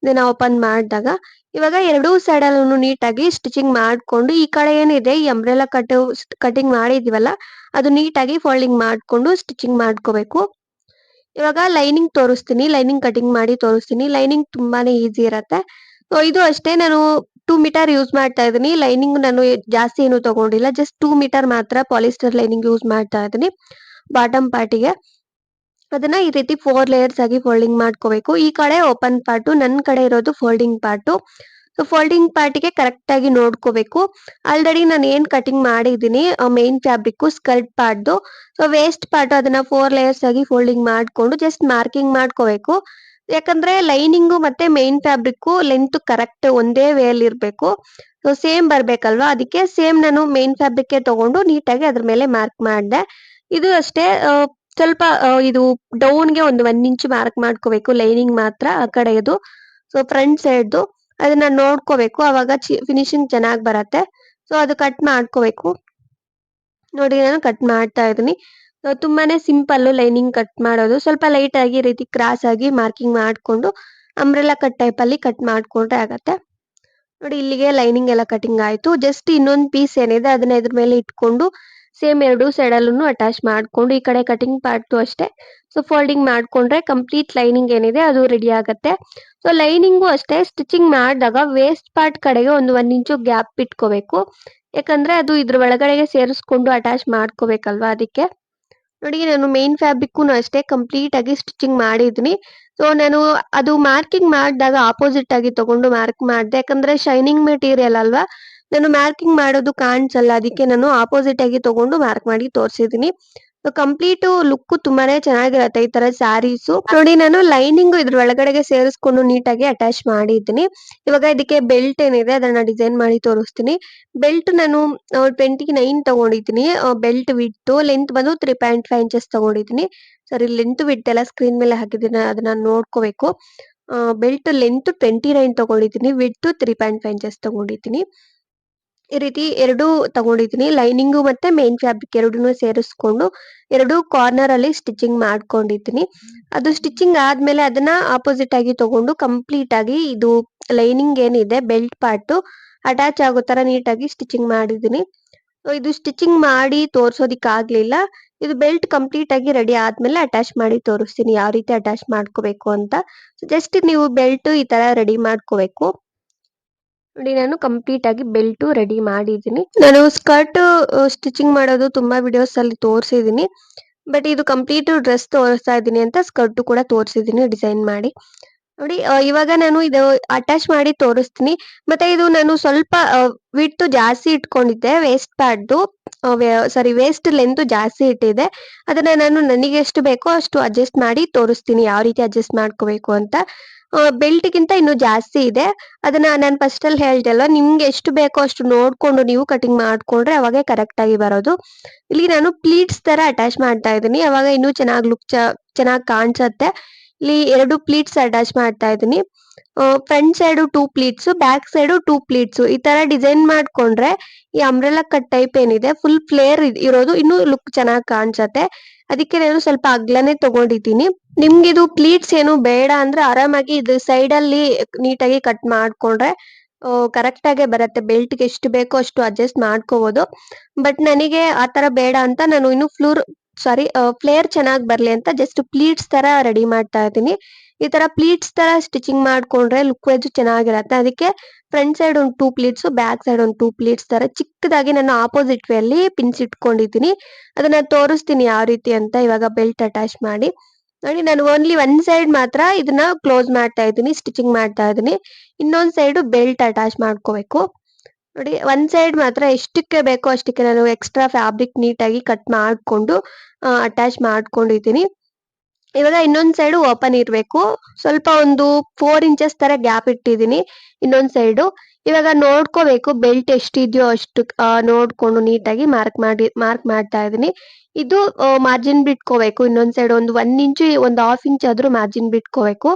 ಇದನ್ನ ಓಪನ್ ಮಾಡಿದಾಗ ಇವಾಗ ಎರಡೂ ಸೈಡ್ ಅಲ್ಲೂ ನೀಟಾಗಿ ಸ್ಟಿಚಿಂಗ್ ಮಾಡ್ಕೊಂಡು ಈ ಕಡೆ ಏನಿದೆ ಈ ಅಂಬ್ರೆಲಾ ಕಟಿಂಗ್ ಮಾಡಿದೀವಲ್ಲ ಅದು ನೀಟಾಗಿ ಫೋಲ್ಡಿಂಗ್ ಮಾಡ್ಕೊಂಡು ಸ್ಟಿಚಿಂಗ್ ಮಾಡ್ಕೋಬೇಕು. ಇವಾಗ ಲೈನಿಂಗ್ ತೋರಿಸ್ತೀನಿ. ಲೈನಿಂಗ್ ಕಟಿಂಗ್ ಮಾಡಿ ತೋರಿಸ್ತೀನಿ. ಲೈನಿಂಗ್ ತುಂಬಾನೇ ಈಸಿ ಇರತ್ತೆ. ಸೊ ಇದು ಅಷ್ಟೇ ನಾನು 2 ಮೀಟರ್ ಯೂಸ್ ಮಾಡ್ತಾ ಇದೀನಿ. ಲೈನಿಂಗ್ ನಾನು ಜಾಸ್ತಿ ಏನು ತಗೊಂಡಿಲ್ಲ. ಜಸ್ಟ್ 2 ಮೀಟರ್ ಮಾತ್ರ ಪಾಲಿಸ್ಟರ್ ಲೈನಿಂಗ್ ಯೂಸ್ ಮಾಡ್ತಾ ಇದೀನಿ ಬಾಟಮ್ ಪಾರ್ಟಿಗೆ. ಅದನ್ನ ಈ ರೀತಿ 4 ಲೇಯರ್ಸ್ ಆಗಿ ಫೋಲ್ಡಿಂಗ್ ಮಾಡ್ಕೋಬೇಕು. ಈ ಕಡೆ ಓಪನ್ ಪಾರ್ಟು, ನನ್ನ ಕಡೆ ಇರೋದು ಫೋಲ್ಡಿಂಗ್ ಪಾರ್ಟು. ಸೊ ಫೋಲ್ಡಿಂಗ್ ಪಾರ್ಟಿಗೆ ಕರೆಕ್ಟ್ ಆಗಿ ನೋಡ್ಕೋಬೇಕು. ಆಲ್ರೆಡಿ ನಾನು ಏನ್ ಕಟಿಂಗ್ ಮಾಡಿದೀನಿ ಮೇನ್ ಫ್ಯಾಬ್ರಿಕ್ ಸ್ಕರ್ಟ್ ಪಾರ್ಟ್ದು. ಸೊ ವೇಸ್ಟ್ ಪಾರ್ಟ್ ಅದನ್ನ 4 ಲೇಯರ್ಸ್ ಆಗಿ ಫೋಲ್ಡಿಂಗ್ ಮಾಡ್ಕೊಂಡು ಜಸ್ಟ್ ಮಾರ್ಕಿಂಗ್ ಮಾಡ್ಕೋಬೇಕು. ಯಾಕಂದ್ರೆ ಲೈನಿಂಗು ಮತ್ತೆ ಮೇನ್ ಫ್ಯಾಬ್ರಿಕ್ ಲೆಂತ್ ಕರೆಕ್ಟ್ ಒಂದೇ ವೇ ಅಲ್ಲಿ ಇರ್ಬೇಕು. ಸೊ ಸೇಮ್ ಬರ್ಬೇಕಲ್ವಾ, ಅದಕ್ಕೆ ಸೇಮ್ ನಾನು ಮೇನ್ ಫ್ಯಾಬ್ರಿಕ್ ತಗೊಂಡು ನೀಟಾಗಿ ಅದ್ರ ಮೇಲೆ ಮಾರ್ಕ್ ಮಾಡಿದೆ. ಇದು ಅಷ್ಟೇ ಸ್ವಲ್ಪ ಇದು ಡೌನ್ಗೆ ಒಂದು 1 ಇಂಚ್ ಮಾರ್ಕ್ ಮಾಡ್ಕೋಬೇಕು. ಲೈನಿಂಗ್ ಮಾತ್ರ ಆ ಕಡೆದು, ಸೊ ಫ್ರಂಟ್ ಸೈಡ್ದು ಅದನ್ನ ನೋಡ್ಕೋಬೇಕು. ಅವಾಗ ಫಿನಿಶಿಂಗ್ ಚೆನ್ನಾಗಿ ಬರತ್ತೆ. ಸೊ ಅದು ಕಟ್ ಮಾಡ್ಕೋಬೇಕು. ನೋಡಿ ನಾನು ಕಟ್ ಮಾಡ್ತಾ ಇದೀನಿ. ತುಂಬಾನೇ ಸಿಂಪಲ್ ಲೈನಿಂಗ್ ಕಟ್ ಮಾಡೋದು. ಸ್ವಲ್ಪ ಲೈಟ್ ಆಗಿ ಈ ರೀತಿ ಕ್ರಾಸ್ ಆಗಿ ಮಾರ್ಕಿಂಗ್ ಮಾಡ್ಕೊಂಡು ಅಂಬ್ರೆಲಾ ಕಟ್ ಟೈಪ್ ಅಲ್ಲಿ ಕಟ್ ಮಾಡ್ಕೊಂಡ್ರೆ ಆಗತ್ತೆ. ನೋಡಿ ಇಲ್ಲಿಗೆ ಲೈನಿಂಗ್ ಎಲ್ಲ ಕಟಿಂಗ್ ಆಯ್ತು. ಜಸ್ಟ್ ಇನ್ನೊಂದು ಪೀಸ್ ಏನಿದೆ ಅದನ್ನ ಇದ್ರ ಮೇಲೆ ಇಟ್ಕೊಂಡು ಸೇಮ್ ಎರಡೂ ಸೈಡ್ ಅಲ್ಲೂ ಅಟ್ಯಾಚ್ ಮಾಡ್ಕೊಂಡು ಈ ಕಡೆ ಕಟಿಂಗ್ ಪಾರ್ಟ್ ಅಷ್ಟೇ ಸೊ ಫೋಲ್ಡಿಂಗ್ ಮಾಡ್ಕೊಂಡ್ರೆ ಕಂಪ್ಲೀಟ್ ಲೈನಿಂಗ್ ಏನಿದೆ ಅದು ರೆಡಿ ಆಗತ್ತೆ. ಸೊ ಲೈನಿಂಗು ಅಷ್ಟೇ ಸ್ಟಿಚಿಂಗ್ ಮಾಡಿದಾಗ ವೇಸ್ಟ್ ಪಾರ್ಟ್ ಕಡೆಗೆ ಒಂದು 1 ಇಂಚು ಗ್ಯಾಪ್ ಇಟ್ಕೋಬೇಕು. ಯಾಕಂದ್ರೆ ಅದು ಇದ್ರ ಒಳಗಡೆಗೆ ಸೇರಿಸ್ಕೊಂಡು ಅಟ್ಯಾಚ್ ಮಾಡ್ಕೋಬೇಕಲ್ವಾ, ಅದಕ್ಕೆ. ನೋಡಿ ನಾನು ಮೇನ್ ಫ್ಯಾಬ್ರಿಕ್ ಅಷ್ಟೇ ಕಂಪ್ಲೀಟ್ ಆಗಿ ಸ್ಟಿಚಿಂಗ್ ಮಾಡಿದೀನಿ. ಸೊ ನಾನು ಅದು ಮಾರ್ಕಿಂಗ್ ಮಾಡಿದಾಗ ಆಪೋಸಿಟ್ ಆಗಿ ತಗೊಂಡು ಮಾರ್ಕ್ ಮಾಡಿದೆ. ಯಾಕಂದ್ರೆ ಶೈನಿಂಗ್ ಮೆಟೀರಿಯಲ್ ಅಲ್ವಾ, ನಾನು ಮಾರ್ಕಿಂಗ್ ಮಾಡೋದು ಕಾಣಿಸಲ್ಲ, ಅದಕ್ಕೆ ನಾನು ಆಪೋಸಿಟ್ ಆಗಿ ತಗೊಂಡು ಮಾರ್ಕ್ ಮಾಡಿ ತೋರಿಸಿದೀನಿ. ಕಂಪ್ಲೀಟ್ ಲುಕ್ ತುಂಬಾನೇ ಚೆನ್ನಾಗಿರತ್ತೆ ಈ ತರ ಸ್ಯಾರೀಸು. ನೋಡಿ ನಾನು ಲೈನಿಂಗ್ ಇದ್ರ ಒಳಗಡೆಗೆ ಸೇರಿಸ್ಕೊಂಡು ನೀಟಾಗಿ ಅಟ್ಯಾಚ್ ಮಾಡಿದ್ದೀನಿ. ಇವಾಗ ಇದಕ್ಕೆ ಬೆಲ್ಟ್ ಏನಿದೆ ಅದನ್ನ ಡಿಸೈನ್ ಮಾಡಿ ತೋರಿಸ್ತೀನಿ. ಬೆಲ್ಟ್ ನಾನು 29 ತಗೊಂಡಿದ್ದೀನಿ. ಬೆಲ್ಟ್ ವಿಡ್ತ್ ಲೆಂತ್ ಬಂದು 3.5 ಇಂಚಸ್ ತಗೊಂಡಿದ್ದೀನಿ. ಸರಿ, ಲೆಂತ್ ವಿಡ್ತ್ ಎಲ್ಲ ಸ್ಕ್ರೀನ್ ಮೇಲೆ ಹಾಕಿದ್ದೀನಿ, ಅದನ್ನ ನೋಡ್ಕೋಬೇಕು. ಬೆಲ್ಟ್ ಲೆಂತ್ 29 ತಗೊಂಡಿದ್ದೀನಿ, ವಿಡ್ತ್ 3.5 ಇಂಚಸ್ ತಗೊಂಡಿದ್ದೀನಿ. ಈ ರೀತಿ ಎರಡು ತಗೊಂಡಿದ್ದೀನಿ. ಲೈನಿಂಗು ಮತ್ತೆ ಮೇನ್ ಫ್ಯಾಬ್ರಿಕ್ ಎರಡನ್ನೂ ಸೇರಿಸ್ಕೊಂಡು ಎರಡು ಕಾರ್ನರ್ ಅಲ್ಲಿ ಸ್ಟಿಚಿಂಗ್ ಮಾಡ್ಕೊಂಡಿದ್ದೀನಿ. ಅದು ಸ್ಟಿಚಿಂಗ್ ಆದ್ಮೇಲೆ ಅದನ್ನ ಆಪೋಸಿಟ್ ಆಗಿ ತಗೊಂಡು ಕಂಪ್ಲೀಟ್ ಆಗಿ ಇದು ಲೈನಿಂಗ್ ಏನಿದೆ ಬೆಲ್ಟ್ ಪಾರ್ಟ್ ಅಟ್ಯಾಚ್ ಆಗೋ ತರ ನೀಟಾಗಿ ಸ್ಟಿಚಿಂಗ್ ಮಾಡಿದ್ದೀನಿ. ಇದು ಸ್ಟಿಚಿಂಗ್ ಮಾಡಿ ತೋರ್ಸೋದಿಕ್ ಆಗ್ಲಿಲ್ಲ. ಇದು ಬೆಲ್ಟ್ ಕಂಪ್ಲೀಟ್ ಆಗಿ ರೆಡಿ ಆದ್ಮೇಲೆ ಅಟ್ಯಾಚ್ ಮಾಡಿ ತೋರಿಸ್ತೀನಿ ಯಾವ ರೀತಿ ಅಟ್ಯಾಚ್ ಮಾಡ್ಕೋಬೇಕು ಅಂತ. ಜಸ್ಟ್ ನೀವು ಬೆಲ್ಟ್ ಈ ತರ ರೆಡಿ ಮಾಡ್ಕೋಬೇಕು. ನೋಡಿ ನಾನು ಕಂಪ್ಲೀಟ್ ಆಗಿ ಬೆಲ್ಟ್ ರೆಡಿ ಮಾಡಿದ್ದೀನಿ. ನಾನು ಸ್ಕರ್ಟ್ ಸ್ಟಿಚಿಂಗ್ ಮಾಡೋದು ತುಂಬಾ ವಿಡಿಯೋಸ್ ಅಲ್ಲಿ ತೋರಿಸಿದೀನಿ. ಬಟ್ ಇದು ಕಂಪ್ಲೀಟ್ ಡ್ರೆಸ್ ತೋರಿಸ್ತಾ ಇದ್ದೀನಿ ಅಂತ ಸ್ಕರ್ಟ್ ಕೂಡ ತೋರಿಸಿದೀನಿ ಡಿಸೈನ್ ಮಾಡಿ. ನೋಡಿ ಇವಾಗ ನಾನು ಇದು ಅಟ್ಯಾಚ್ ಮಾಡಿ ತೋರಿಸ್ತೀನಿ. ಮತ್ತೆ ಇದು ನಾನು ಸ್ವಲ್ಪ ವಿಡ್ತ್ ಜಾಸ್ತಿ ಇಟ್ಕೊಂಡಿದ್ದೆ ವೇಸ್ಟ್ ಪಾರ್ಟ್ದು. ಸಾರಿ, ವೇಸ್ಟ್ ಲೆಂತ್ ಜಾಸ್ತಿ ಇಟ್ಟಿದೆ. ಅದನ್ನ ನಾನು ನನಗೆ ಎಷ್ಟು ಬೇಕೋ ಅಷ್ಟು ಅಡ್ಜಸ್ಟ್ ಮಾಡಿ ತೋರಿಸ್ತೀನಿ ಯಾವ ರೀತಿ ಅಡ್ಜಸ್ಟ್ ಮಾಡ್ಕೋಬೇಕು ಅಂತ. ಬೆಲ್ಟ್ ಗಿಂತ ಇನ್ನು ಜಾಸ್ತಿ ಇದೆ. ಅದನ್ನ ನಾನು ಫಸ್ಟ್ ಅಲ್ಲಿ ಹೇಳ್ದಲ್ಲ, ನಿಮ್ಗೆ ಎಷ್ಟು ಬೇಕೋ ಅಷ್ಟು ನೋಡ್ಕೊಂಡು ನೀವು ಕಟಿಂಗ್ ಮಾಡ್ಕೊಂಡ್ರೆ ಅವಾಗ ಕರೆಕ್ಟ್ ಆಗಿ ಬರೋದು. ಇಲ್ಲಿ ನಾನು ಪ್ಲೀಟ್ಸ್ ತರ ಅಟ್ಯಾಚ್ ಮಾಡ್ತಾ ಇದ್ದೀನಿ, ಅವಾಗ ಇನ್ನೂ ಚೆನ್ನಾಗಿ ಲುಕ್ ಚೆನ್ನಾಗಿ ಕಾಣಿಸುತ್ತೆ. ಇಲ್ಲಿ ಎರಡು ಪ್ಲೀಟ್ಸ್ ಅಟ್ಯಾಚ್ ಮಾಡ್ತಾ ಇದ್ದೀನಿ. Front side 2 pleats, back side 2 pleats ಈ ತರ ಡಿಸೈನ್ ಮಾಡ್ಕೊಂಡ್ರೆ ಈ ಅಂಬ್ರೆಲಾ ಕಟ್ ಟೈಪ್ ಏನಿದೆ ಫುಲ್ ಫ್ಲೇರ್ ಇರೋದು ಇನ್ನೂ ಲುಕ್ ಚೆನ್ನಾಗಿ ಕಾಣಿಸುತ್ತೆ. ಅದಕ್ಕೆ ನಾನು ಸ್ವಲ್ಪ ಅಗ್ಲನೇ ತಗೊಂಡಿದ್ದೀನಿ. ನಿಮ್ಗೆ ಇದು ಪ್ಲೀಟ್ಸ್ ಏನು ಬೇಡ ಅಂದ್ರೆ ಆರಾಮಾಗಿ ಇದು ಸೈಡ್ ಅಲ್ಲಿ ನೀಟಾಗಿ ಕಟ್ ಮಾಡ್ಕೊಂಡ್ರೆ ಕರೆಕ್ಟ್ ಆಗೇ ಬರುತ್ತೆ. ಬೆಲ್ಟ್ ಗೆ ಎಷ್ಟು ಬೇಕೋ ಅಷ್ಟು ಅಡ್ಜಸ್ಟ್ ಮಾಡ್ಕೋಬಹುದು. ಬಟ್ ನನಗೆ ಆತರ ಬೇಡ ಅಂತ ನಾನು ಇನ್ನು ಫ್ಲೇರ್ ಚೆನ್ನಾಗಿ ಬರ್ಲಿ ಅಂತ ಜಸ್ಟ್ ಪ್ಲೀಟ್ಸ್ ತರ ರೆಡಿ ಮಾಡ್ತಾ ಇದ್ದೀನಿ. ಈ ತರ ಪ್ಲೀಟ್ಸ್ ತರ ಸ್ಟಿಚಿಂಗ್ ಮಾಡ್ಕೊಂಡ್ರೆ ಲುಕ್ ವೈಸ್ ಚೆನ್ನಾಗಿರತ್ತೆ. ಅದಕ್ಕೆ ಫ್ರಂಟ್ ಸೈಡ್ ಒಂದು 2 ಪ್ಲೀಟ್ಸ್, ಬ್ಯಾಕ್ ಸೈಡ್ ಒಂದು 2 ಪ್ಲೀಟ್ಸ್ ತರ ಚಿಕ್ಕದಾಗಿ ನಾನು ಆಪೋಸಿಟ್ ವೇ ಅಲ್ಲಿ ಪಿನ್ಸ್ ಇಟ್ಕೊಂಡಿದ್ದೀನಿ. ಅದನ್ನ ತೋರಿಸ್ತೀನಿ ಯಾವ ರೀತಿ ಅಂತ ಇವಾಗ ಬೆಲ್ಟ್ ಅಟ್ಯಾಚ್ ಮಾಡಿ. ನೋಡಿ ನಾನು ಓನ್ಲಿ ಒನ್ ಸೈಡ್ ಮಾತ್ರ ಇದನ್ನ ಕ್ಲೋಸ್ ಮಾಡ್ತಾ ಇದ್ದೀನಿ, ಸ್ಟಿಚಿಂಗ್ ಮಾಡ್ತಾ ಇದ್ದೀನಿ. ಇನ್ನೊಂದ್ ಸೈಡ್ ಬೆಲ್ಟ್ ಅಟ್ಯಾಚ್ ಮಾಡ್ಕೋಬೇಕು. ನೋಡಿ ಒಂದ್ ಸೈಡ್ ಮಾತ್ರ ಎಷ್ಟಕ್ಕೆ ಬೇಕೋ ಅಷ್ಟಕ್ಕೆ ನಾನು ಎಕ್ಸ್ಟ್ರಾ ಫ್ಯಾಬ್ರಿಕ್ ನೀಟಾಗಿ ಕಟ್ ಮಾಡ್ಕೊಂಡು ಅಟ್ಯಾಚ್ ಮಾಡ್ಕೊಂಡಿದ್ದೀನಿ. ಇವಾಗ ಇನ್ನೊಂದ್ ಸೈಡ್ ಓಪನ್ ಇರ್ಬೇಕು. ಸ್ವಲ್ಪ ಒಂದು 4 ಇಂಚಸ್ ತರ ಗ್ಯಾಪ್ ಇಟ್ಟಿದೀನಿ ಇನ್ನೊಂದ್ ಸೈಡು. ಇವಾಗ ನೋಡ್ಕೋಬೇಕು ಬೆಲ್ಟ್ ಎಷ್ಟಿದ್ಯೋ ಅಷ್ಟು ನೋಡ್ಕೊಂಡು ನೀಟಾಗಿ ಮಾರ್ಕ್ ಮಾಡ್ತಾ ಇದೀನಿ. ಇದು ಮಾರ್ಜಿನ್ ಬಿಟ್ಕೋಬೇಕು ಇನ್ನೊಂದ್ ಸೈಡ್ ಒಂದು 1 ಇಂಚು ಒಂದು ಹಾಫ್ ಇಂಚ್ ಆದ್ರೂ ಮಾರ್ಜಿನ್ ಬಿಟ್ಕೋಬೇಕು.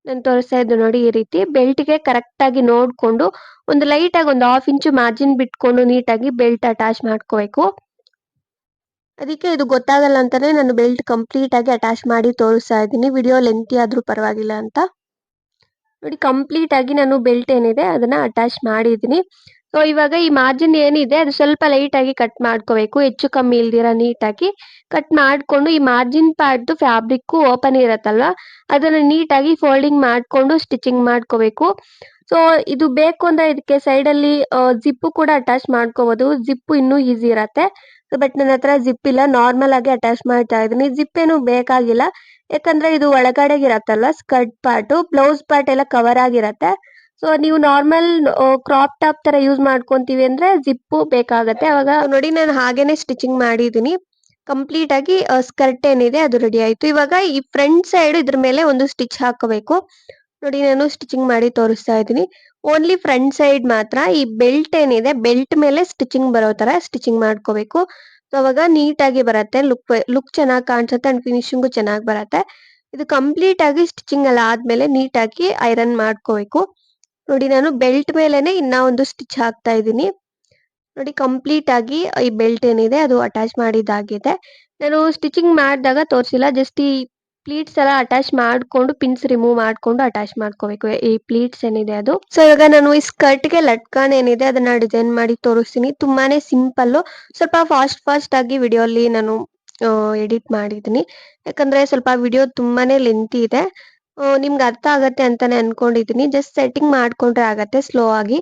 ನಾನು ತೋರಿಸ್ತಾ ಇದ್ದು ನೋಡಿ ಈ ರೀತಿ ಬೆಲ್ಟ್‌ಗೆ ಕರೆಕ್ಟ್ ಆಗಿ ನೋಡ್ಕೊಂಡು ಒಂದು ಲೈಟ್ ಆಗಿ ಒಂದು ಹಾಫ್ ಇಂಚು ಮಾರ್ಜಿನ್ ಬಿಟ್ಕೊಂಡು ನೀಟಾಗಿ ಬೆಲ್ಟ್ ಅಟ್ಯಾಚ್ ಮಾಡ್ಕೋಬೇಕು. ಅದಕ್ಕೆ ಇದು ಗೊತ್ತಾಗಲ್ಲ ಅಂತಾನೆ ನಾನು ಬೆಲ್ಟ್ ಕಂಪ್ಲೀಟ್ ಆಗಿ ಅಟ್ಯಾಚ್ ಮಾಡಿ ತೋರಿಸ್ತಾ ಇದ್ದೀನಿ. ವಿಡಿಯೋ ಲೆಂಥಿ ಆದ್ರೂ ಪರವಾಗಿಲ್ಲ ಅಂತ. ನೋಡಿ ಕಂಪ್ಲೀಟ್ ಆಗಿ ನಾನು ಬೆಲ್ಟ್ ಏನಿದೆ ಅದನ್ನ ಅಟ್ಯಾಚ್ ಮಾಡಿದ್ದೀನಿ. ಸೊ ಇವಾಗ ಈ ಮಾರ್ಜಿನ್ ಏನಿದೆ ಅದು ಸ್ವಲ್ಪ ಲೈಟ್ ಆಗಿ ಕಟ್ ಮಾಡ್ಕೋಬೇಕು. ಹೆಚ್ಚು ಕಮ್ಮಿ ಇಲ್ದಿರ ನೀಟಾಗಿ ಕಟ್ ಮಾಡ್ಕೊಂಡು ಈ ಮಾರ್ಜಿನ್ ಪಾರ್ಟ್‌ದು ಫ್ಯಾಬ್ರಿಕ್ ಓಪನ್ ಇರತ್ತಲ್ವಾ ಅದನ್ನ ನೀಟಾಗಿ ಫೋಲ್ಡಿಂಗ್ ಮಾಡ್ಕೊಂಡು ಸ್ಟಿಚಿಂಗ್ ಮಾಡ್ಕೋಬೇಕು. ಸೊ ಇದು ಬೇಕು ಅಂದ್ರೆ ಇದಕ್ಕೆ ಸೈಡ್ ಅಲ್ಲಿ ಜಿಪ್ ಕೂಡ ಅಟ್ಯಾಚ್ ಮಾಡ್ಕೋಬಹುದು. ಜಿಪ್ ಇನ್ನೂ ಈಸಿ ಇರತ್ತೆ. ಬಟ್ ನನ್ನ ಹತ್ರ ಜಿಪ್ ಇಲ್ಲ, ನಾರ್ಮಲ್ ಆಗಿ ಅಟ್ಯಾಚ್ ಮಾಡ್ತಾ ಇದೀನಿ. ಜಿಪ್ ಏನು ಬೇಕಾಗಿಲ್ಲ. ಯಾಕಂದ್ರೆ ಇದು ಒಳಗಡೆಗೆ ಇರತ್ತಲ್ಲ ಸ್ಕರ್ಟ್ ಪಾರ್ಟ್, ಬ್ಲೌಸ್ ಪಾರ್ಟ್ ಎಲ್ಲ ಕವರ್ ಆಗಿರತ್ತೆ. ಸೊ ನೀವು ನಾರ್ಮಲ್ ಕ್ರಾಪ್ ಟಾಪ್ ತರ ಯೂಸ್ ಮಾಡ್ಕೊಂತೀವಿ ಅಂದ್ರೆ ಜಿಪ್ ಬೇಕಾಗತ್ತೆ. ಅವಾಗ ನೋಡಿ ನಾನು ಹಾಗೇನೆ ಸ್ಟಿಚಿಂಗ್ ಮಾಡಿದೀನಿ. ಕಂಪ್ಲೀಟ್ ಆಗಿ ಸ್ಕರ್ಟ್ ಏನಿದೆ ಅದು ರೆಡಿ ಆಯ್ತು. ಇವಾಗ ಈ ಫ್ರಂಟ್ ಸೈಡ್ ಇದ್ರ ಮೇಲೆ ಒಂದು ಸ್ಟಿಚ್ ಹಾಕೋಬೇಕು. ನೋಡಿ ನಾನು ಸ್ಟಿಚಿಂಗ್ ಮಾಡಿ ತೋರಿಸ್ತಾ ಇದ್ದೀನಿ. ಓನ್ಲಿ ಫ್ರಂಟ್ ಸೈಡ್ ಮಾತ್ರ ಈ ಬೆಲ್ಟ್ ಏನಿದೆ ಬೆಲ್ಟ್ ಮೇಲೆ ಸ್ಟಿಚಿಂಗ್ ಬರೋ ತರ ಸ್ಟಿಚಿಂಗ್ ಮಾಡ್ಕೋಬೇಕು. ಸೊ ಅವಾಗ ನೀಟಾಗಿ ಬರುತ್ತೆ. ಲುಕ್ ಚೆನ್ನಾಗಿ ಕಾಣಿಸುತ್ತೆ ಅಂಡ್ ಫಿನಿಶಿಂಗು ಚೆನ್ನಾಗಿ ಬರುತ್ತೆ. ಇದು ಕಂಪ್ಲೀಟ್ ಆಗಿ ಸ್ಟಿಚಿಂಗ್ ಎಲ್ಲ ಆದ್ಮೇಲೆ ನೀಟಾಗಿ ಐರನ್ ಮಾಡ್ಕೋಬೇಕು. ನೋಡಿ ನಾನು ಬೆಲ್ಟ್ ಮೇಲೆನೆ ಇನ್ನ ಒಂದು ಸ್ಟಿಚ್ ಹಾಕ್ತಾ ಇದ್ದೀನಿ. ನೋಡಿ ಕಂಪ್ಲೀಟ್ ಆಗಿ ಈ ಬೆಲ್ಟ್ ಏನಿದೆ ಅದು ಅಟ್ಯಾಚ್ ಮಾಡಿದ್ದಾಗಿದೆ. ನಾನು ಸ್ಟಿಚಿಂಗ್ ಮಾಡಿದಾಗ ತೋರಿಸಿಲ್ಲ, ಜಸ್ಟ್ ಈ ಪ್ಲೀಟ್ಸ್ ಎಲ್ಲ ಅಟ್ಯಾಚ್ ಮಾಡ್ಕೊಂಡು ಪಿನ್ಸ್ ರಿಮೂವ್ ಮಾಡ್ಕೊಂಡು ಅಟ್ಯಾಚ್ ಮಾಡ್ಕೋಬೇಕು ಈ ಪ್ಲೀಟ್ಸ್ ಏನಿದೆ ಅದು. ಸೊ ಇವಾಗ ನಾನು ಈ ಸ್ಕರ್ಟ್ ಗೆ ಲಟ್ಕನ್ ಏನಿದೆ ಅದನ್ನ ಡಿಸೈನ್ ಮಾಡಿ ತೋರಿಸ್ತೀನಿ. ತುಂಬಾನೇ ಸಿಂಪಲ್, ಸ್ವಲ್ಪ ಫಾಸ್ಟ್ ಆಗಿ ವಿಡಿಯೋ ಅಲ್ಲಿ ನಾನು ಎಡಿಟ್ ಮಾಡಿದ್ದೀನಿ. ಯಾಕಂದ್ರೆ ಸ್ವಲ್ಪ ವಿಡಿಯೋ ತುಂಬಾನೇ ಲೆಂತಿ ಇದೆ. ನಿಮ್ಗೆ ಅರ್ಥ ಆಗತ್ತೆ ಅಂತಾನೆ ಅನ್ಕೊಂಡಿದೀನಿ. ಜಸ್ಟ್ ಸೆಟ್ಟಿಂಗ್ ಮಾಡ್ಕೊಂಡ್ರೆ ಆಗತ್ತೆ ಸ್ಲೋ ಆಗಿ.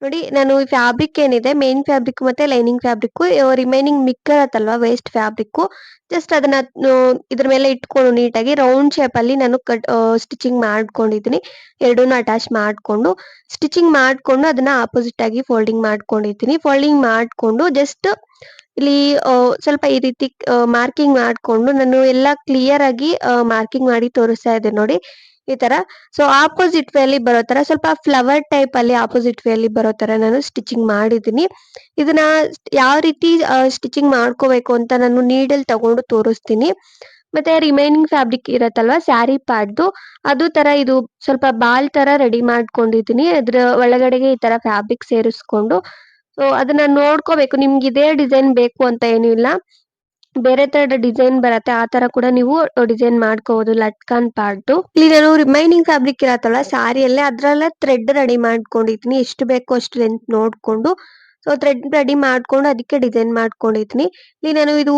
ನೋಡಿ ನಾನು ಈ ಫ್ಯಾಬ್ರಿಕ್ ಏನಿದೆ ಮೇನ್ ಫ್ಯಾಬ್ರಿಕ್ ಮತ್ತೆ ಲೈನಿಂಗ್ ಫ್ಯಾಬ್ರಿಕ್ ರಿಮೈನಿಂಗ್ ಮಿಕ್ಕಿರತ್ತಲ್ವಾ ವೇಸ್ಟ್ ಫ್ಯಾಬ್ರಿಕ್ ಜಸ್ಟ್ ಅದನ್ನ ಇದ್ರ ಮೇಲೆ ಇಟ್ಕೊಂಡು ನೀಟಾಗಿ ರೌಂಡ್ ಶೇಪ್ ಅಲ್ಲಿ ನಾನು ಸ್ಟಿಚಿಂಗ್ ಮಾಡ್ಕೊಂಡಿದ್ದೀನಿ. ಎರಡೂನು ಅಟ್ಯಾಚ್ ಮಾಡ್ಕೊಂಡು ಸ್ಟಿಚಿಂಗ್ ಮಾಡ್ಕೊಂಡು ಅದನ್ನ ಆಪೋಸಿಟ್ ಆಗಿ ಫೋಲ್ಡಿಂಗ್ ಮಾಡ್ಕೊಂಡಿದ್ದೀನಿ. ಫೋಲ್ಡಿಂಗ್ ಮಾಡ್ಕೊಂಡು ಜಸ್ಟ್ ಇಲ್ಲಿ ಸ್ವಲ್ಪ ಈ ರೀತಿ ಮಾರ್ಕಿಂಗ್ ಮಾಡ್ಕೊಂಡು ನಾನು ಎಲ್ಲ ಕ್ಲಿಯರ್ ಆಗಿ ಮಾರ್ಕಿಂಗ್ ಮಾಡಿ ತೋರಿಸ್ತಾ ಇದ್ದೇನೆ ನೋಡಿ ಈ ತರ. ಸೊ ಆಪೋಸಿಟ್ ವೇ ಅಲ್ಲಿ ಬರೋ ತರ ಸ್ವಲ್ಪ ಫ್ಲವರ್ ಟೈಪ್ ಅಲ್ಲಿ ಆಪೋಸಿಟ್ ವೇ ಅಲ್ಲಿ ಬರೋ ತರ ನಾನು ಸ್ಟಿಚಿಂಗ್ ಮಾಡಿದ್ದೀನಿ. ಇದನ್ನ ಯಾವ ರೀತಿ ಸ್ಟಿಚಿಂಗ್ ಮಾಡ್ಕೋಬೇಕು ಅಂತ ನಾನು ನೀಡಲ್ ತಗೊಂಡು ತೋರಿಸ್ತೀನಿ. ಮತ್ತೆ ರಿಮೈನಿಂಗ್ ಫ್ಯಾಬ್ರಿಕ್ ಇರತ್ತಲ್ವಾ ಸ್ಯಾರಿ ಪಾರ್ಟ್ದು ಅದು ತರ ಇದು ಸ್ವಲ್ಪ ಬಾಲ್ ತರ ರೆಡಿ ಮಾಡ್ಕೊಂಡಿದ್ದೀನಿ. ಅದ್ರ ಒಳಗಡೆಗೆ ಈ ತರ ಫ್ಯಾಬ್ರಿಕ್ ಸೇರಿಸ್ಕೊಂಡು ಸೊ ಅದನ್ನ ನೋಡ್ಕೋಬೇಕು. ನಿಮ್ಗೆ ಇದೇ ಡಿಸೈನ್ ಬೇಕು ಅಂತ ಏನೂ ಇಲ್ಲ. ಬೇರೆ ತರ ಡಿಸೈನ್ ಬರತ್ತೆ ಆ ತರ ಕೂಡ ನೀವು ಡಿಸೈನ್ ಮಾಡ್ಕೋಬಹುದು ಲಟ್ಕನ್ ಪಾರ್ಟ್. ಇಲ್ಲಿ ನಾನು ರಿಮೈನಿಂಗ್ ಫ್ಯಾಬ್ರಿಕ್ ಇರತ್ತಲ್ಲ ಸಾರಿಯಲ್ಲೇ ಅದ್ರಲ್ಲೇ ಥ್ರೆಡ್ ರೆಡಿ ಮಾಡ್ಕೊಂಡಿದ್ದೀನಿ. ಎಷ್ಟು ಬೇಕೋ ಅಷ್ಟು ಲೆಂತ್ ನೋಡ್ಕೊಂಡು ಸೊ ಥ್ರೆಡ್ ರೆಡಿ ಮಾಡ್ಕೊಂಡು ಅದಕ್ಕೆ ಡಿಸೈನ್ ಮಾಡ್ಕೊಂಡಿದ್ದೀನಿ. ಇಲ್ಲಿ ನಾನು ಇದು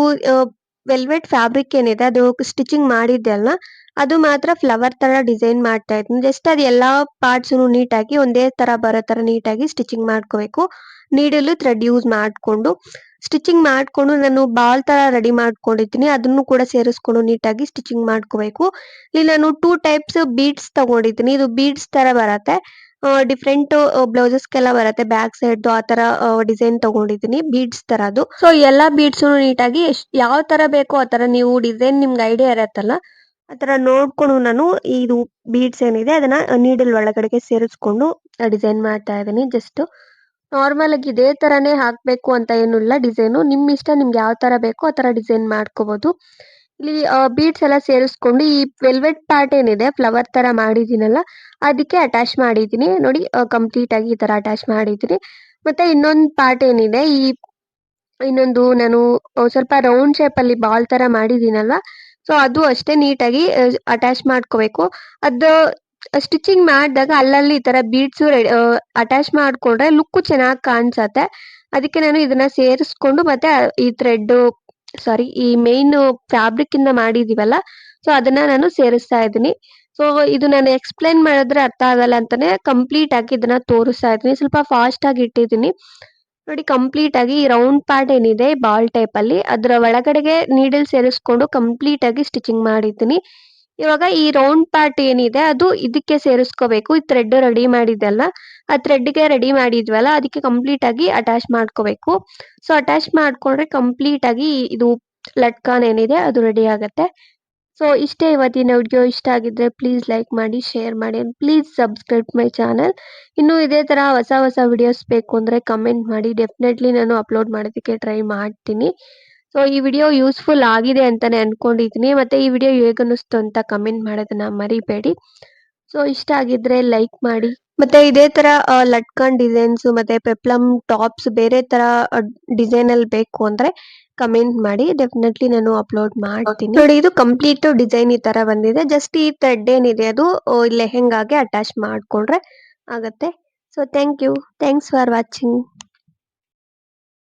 ವೆಲ್ವೆಟ್ ಫ್ಯಾಬ್ರಿಕ್ ಏನಿದೆ ಅದು ಸ್ಟಿಚಿಂಗ್ ಮಾಡಿದ್ದೆ ಅಲ್ವಾ ಅದು ಮಾತ್ರ ಫ್ಲವರ್ ತರ ಡಿಸೈನ್ ಮಾಡ್ತಾ ಇದ್ದೀನಿ. ಜಸ್ಟ್ ಅದು ಎಲ್ಲಾ ಪಾರ್ಟ್ಸ್ ನೀಟಾಗಿ ಒಂದೇ ತರ ಬರೋ ತರ ನೀಟಾಗಿ ಸ್ಟಿಚಿಂಗ್ ಮಾಡ್ಕೋಬೇಕು. ನೀಡಲು ಥ್ರೆಡ್ ಯೂಸ್ ಮಾಡ್ಕೊಂಡು ಸ್ಟಿಚಿಂಗ್ ಮಾಡ್ಕೊಂಡು ನಾನು ಬಾಲ್ ತರ ರೆಡಿ ಮಾಡ್ಕೊಂಡಿದ್ದೀನಿ. ಅದನ್ನು ಕೂಡ ಸೇರಿಸ್ಕೊಂಡು ನೀಟಾಗಿ ಸ್ಟಿಚಿಂಗ್ ಮಾಡ್ಕೋಬೇಕು. ಇಲ್ಲಿ ನಾನು 2 ಟೈಪ್ಸ್ ಬೀಡ್ಸ್ ತಗೊಂಡಿದ್ದೀನಿ. ಇದು ಬೀಡ್ಸ್ ತರ ಬರತ್ತೆ. ಡಿಫ್ರೆಂಟ್ ಬ್ಲೌಸಸ್ಗೆಲ್ಲ ಬರುತ್ತೆ ಬ್ಯಾಕ್ ಸೈಡ್ ಆ ತರ ಡಿಸೈನ್ ತಗೊಂಡಿದ್ದೀನಿ ಬೀಡ್ಸ್ ತರದ್ದು. ಸೊ ಎಲ್ಲಾ ಬೀಡ್ಸ್ ನೀಟಾಗಿ ಯಾವ ತರ ಬೇಕೋ ಆ ತರ ನೀವು ಡಿಸೈನ್ ನಿಮ್ಗೆ ಐಡಿಯಾ ಇರತ್ತಲ್ಲ ಆ ತರ ನೋಡ್ಕೊಂಡು ನಾನು ಇದು ಬೀಡ್ಸ್ ಏನಿದೆ ಅದನ್ನ ನೀಡಲ್ ಒಳಗಡೆಗೆ ಸೇರಿಸ್ಕೊಂಡು ಡಿಸೈನ್ ಮಾಡ್ತಾ ಇದ್ದೀನಿ. ಜಸ್ಟ್ ನಾರ್ಮಲ್ ಆಗಿ ಇದೇ ತರಾನೇ ಹಾಕ್ಬೇಕು ಅಂತ ಏನೂ ಇಲ್ಲ ಡಿಸೈನು. ನಿಮ್ ಇಷ್ಟ ನಿಮ್ಗೆ ಯಾವ ತರ ಬೇಕೋ ಆ ತರ ಡಿಸೈನ್ ಮಾಡ್ಕೋಬಹುದು. ಇಲ್ಲಿ ಬೀಡ್ಸ್ ಎಲ್ಲ ಸೇರಿಸ್ಕೊಂಡು ಈ ವೆಲ್ವೆಟ್ ಪಾರ್ಟ್ ಏನಿದೆ ಫ್ಲವರ್ ತರ ಮಾಡಿದ್ದೀನಲ್ಲ ಅದಕ್ಕೆ ಅಟ್ಯಾಚ್ ಮಾಡಿದ್ದೀನಿ. ನೋಡಿ ಕಂಪ್ಲೀಟ್ ಆಗಿ ಈ ತರ ಅಟ್ಯಾಚ್ ಮಾಡಿದ್ದೀನಿ. ಮತ್ತೆ ಇನ್ನೊಂದು ಪಾರ್ಟ್ ಏನಿದೆ ಇನ್ನೊಂದು ನಾನು ಸ್ವಲ್ಪ ರೌಂಡ್ ಶೇಪ್ ಅಲ್ಲಿ ಬಾಲ್ ತರ ಮಾಡಿದ್ದೀನಲ್ವಾ ಸೊ ಅದು ಅಷ್ಟೇ ನೀಟಾಗಿ ಅಟ್ಯಾಚ್ ಮಾಡ್ಕೋಬೇಕು. ಅದು ಸ್ಟಿಚಿಂಗ್ ಮಾಡಿದಾಗ ಅಲ್ಲಲ್ಲಿ ಈ ತರ ಬೀಡ್ಸ್ ಅಟ್ಯಾಚ್ ಮಾಡ್ಕೊಂಡ್ರೆ ಲುಕ್ ಚೆನ್ನಾಗಿ ಕಾಣಿಸತ್ತೆ. ಅದಕ್ಕೆ ನಾನು ಇದನ್ನ ಸೇರಿಸ್ಕೊಂಡು ಮತ್ತೆ ಈ ಥ್ರೆಡ್ ಸಾರಿ ಈ ಮೇನ್ ಫ್ಯಾಬ್ರಿಕ್ ಇಂದ ಮಾಡಿದೀವಲ್ಲ ಸೊ ಅದನ್ನ ನಾನು ಸೇರಿಸ್ತಾ ಇದ್ದೀನಿ. ಸೊ ಇದು ನಾನು ಎಕ್ಸ್ಪ್ಲೈನ್ ಮಾಡಿದ್ರೆ ಅರ್ಥ ಆಗಲ್ಲ ಅಂತಾನೆ ಕಂಪ್ಲೀಟ್ ಆಗಿ ಇದನ್ನ ತೋರಿಸ್ತಾ ಇದ್ದೀನಿ. ಸ್ವಲ್ಪ ಫಾಸ್ಟ್ ಆಗಿ ಇಟ್ಟಿದ್ದೀನಿ. ನೋಡಿ ಕಂಪ್ಲೀಟ್ ಆಗಿ ಈ ರೌಂಡ್ ಪಾರ್ಟ್ ಏನಿದೆ ಬಾಲ್ ಟೈಪ್ ಅಲ್ಲಿ ಅದರ ಒಳಗಡೆಗೆ ನೀಡಲ್ ಸೇರಿಸ್ಕೊಂಡು ಕಂಪ್ಲೀಟ್ ಆಗಿ ಸ್ಟಿಚಿಂಗ್ ಮಾಡಿದ್ದೀನಿ. ಇವಾಗ ಈ ರೌಂಡ್ ಪಾರ್ಟ್ ಏನಿದೆ ಅದು ಇದಕ್ಕೆ ಸೇರಿಸ್ಕೋಬೇಕು. ಈ ಥ್ರೆಡ್ ರೆಡಿ ಮಾಡಿದ್ದಲ್ಲ ಆ ಥ್ರೆಡ್ಗೆ ರೆಡಿ ಮಾಡಿದ್ವಲ್ಲ ಅದಕ್ಕೆ ಕಂಪ್ಲೀಟ್ ಆಗಿ ಅಟ್ಯಾಚ್ ಮಾಡ್ಕೋಬೇಕು. ಸೊ ಅಟ್ಯಾಚ್ ಮಾಡ್ಕೊಂಡ್ರೆ ಕಂಪ್ಲೀಟ್ ಆಗಿ ಇದು ಲಟ್ಕಾನ್ ಏನಿದೆ ಅದು ರೆಡಿ ಆಗತ್ತೆ. ಸೊ ಇಷ್ಟೇ ಇವತ್ತಿನ ವಿಡಿಯೋ. ಇಷ್ಟ ಆಗಿದ್ರೆ ಪ್ಲೀಸ್ ಲೈಕ್ ಮಾಡಿ, ಶೇರ್ ಮಾಡಿ, ಪ್ಲೀಸ್ ಸಬ್ಸ್ಕ್ರೈಬ್ ಮೈ ಚಾನಲ್. ಇನ್ನು ಇದೇ ತರ ಹೊಸ ಹೊಸ ವಿಡಿಯೋಸ್ ಬೇಕು ಅಂದ್ರೆ ಕಮೆಂಟ್ ಮಾಡಿ, ಡೆಫಿನೆಟ್ಲಿ ನಾನು ಅಪ್ಲೋಡ್ ಮಾಡೋದಕ್ಕೆ ಟ್ರೈ ಮಾಡ್ತೀನಿ. ಸೊ ಈ ವಿಡಿಯೋ ಯೂಸ್ಫುಲ್ ಆಗಿದೆ ಅಂತಾನೆ ಅನ್ಕೊಂಡಿದೀನಿ. ಮತ್ತೆ ಈ ವಿಡಿಯೋ ಹೇಗನ್ನಿಸ್ತು ಅಂತ ಕಮೆಂಟ್ ಮಾಡೋದನ್ನ ಮರಿಬೇಡಿ. ಸೊ ಇಷ್ಟ ಆಗಿದ್ರೆ ಲೈಕ್ ಮಾಡಿ. ಮತ್ತೆ ಇದೇ ತರ ಲಟ್ಕನ್ ಡಿಸೈನ್ಸ್ ಮತ್ತೆ ಪೆಪ್ಲಮ್ ಟಾಪ್ಸ್ ಬೇರೆ ತರ ಡಿಸೈನ್ ಅಲ್ಲಿ ಬೇಕು ಅಂದ್ರೆ ಕಮೆಂಟ್ ಮಾಡಿ, ಡೆಫಿನೆಟ್ಲಿ ನಾನು ಅಪ್ಲೋಡ್ ಮಾಡ್ತೀನಿ. ನೋಡಿ, ಇದು ಕಂಪ್ಲೀಟ್ ಡಿಸೈನ್ ಈ ತರ ಬಂದಿದೆ. ಜಸ್ಟ್ ಈ ಥ್ರೆಡ್ ಏನಿದೆ ಅದು ಲೆಹೆಂಗಾಗೆ ಅಟ್ಯಾಚ್ ಮಾಡ್ಕೊಂಡ್ರೆ ಆಗತ್ತೆ. So thank you, thanks for watching.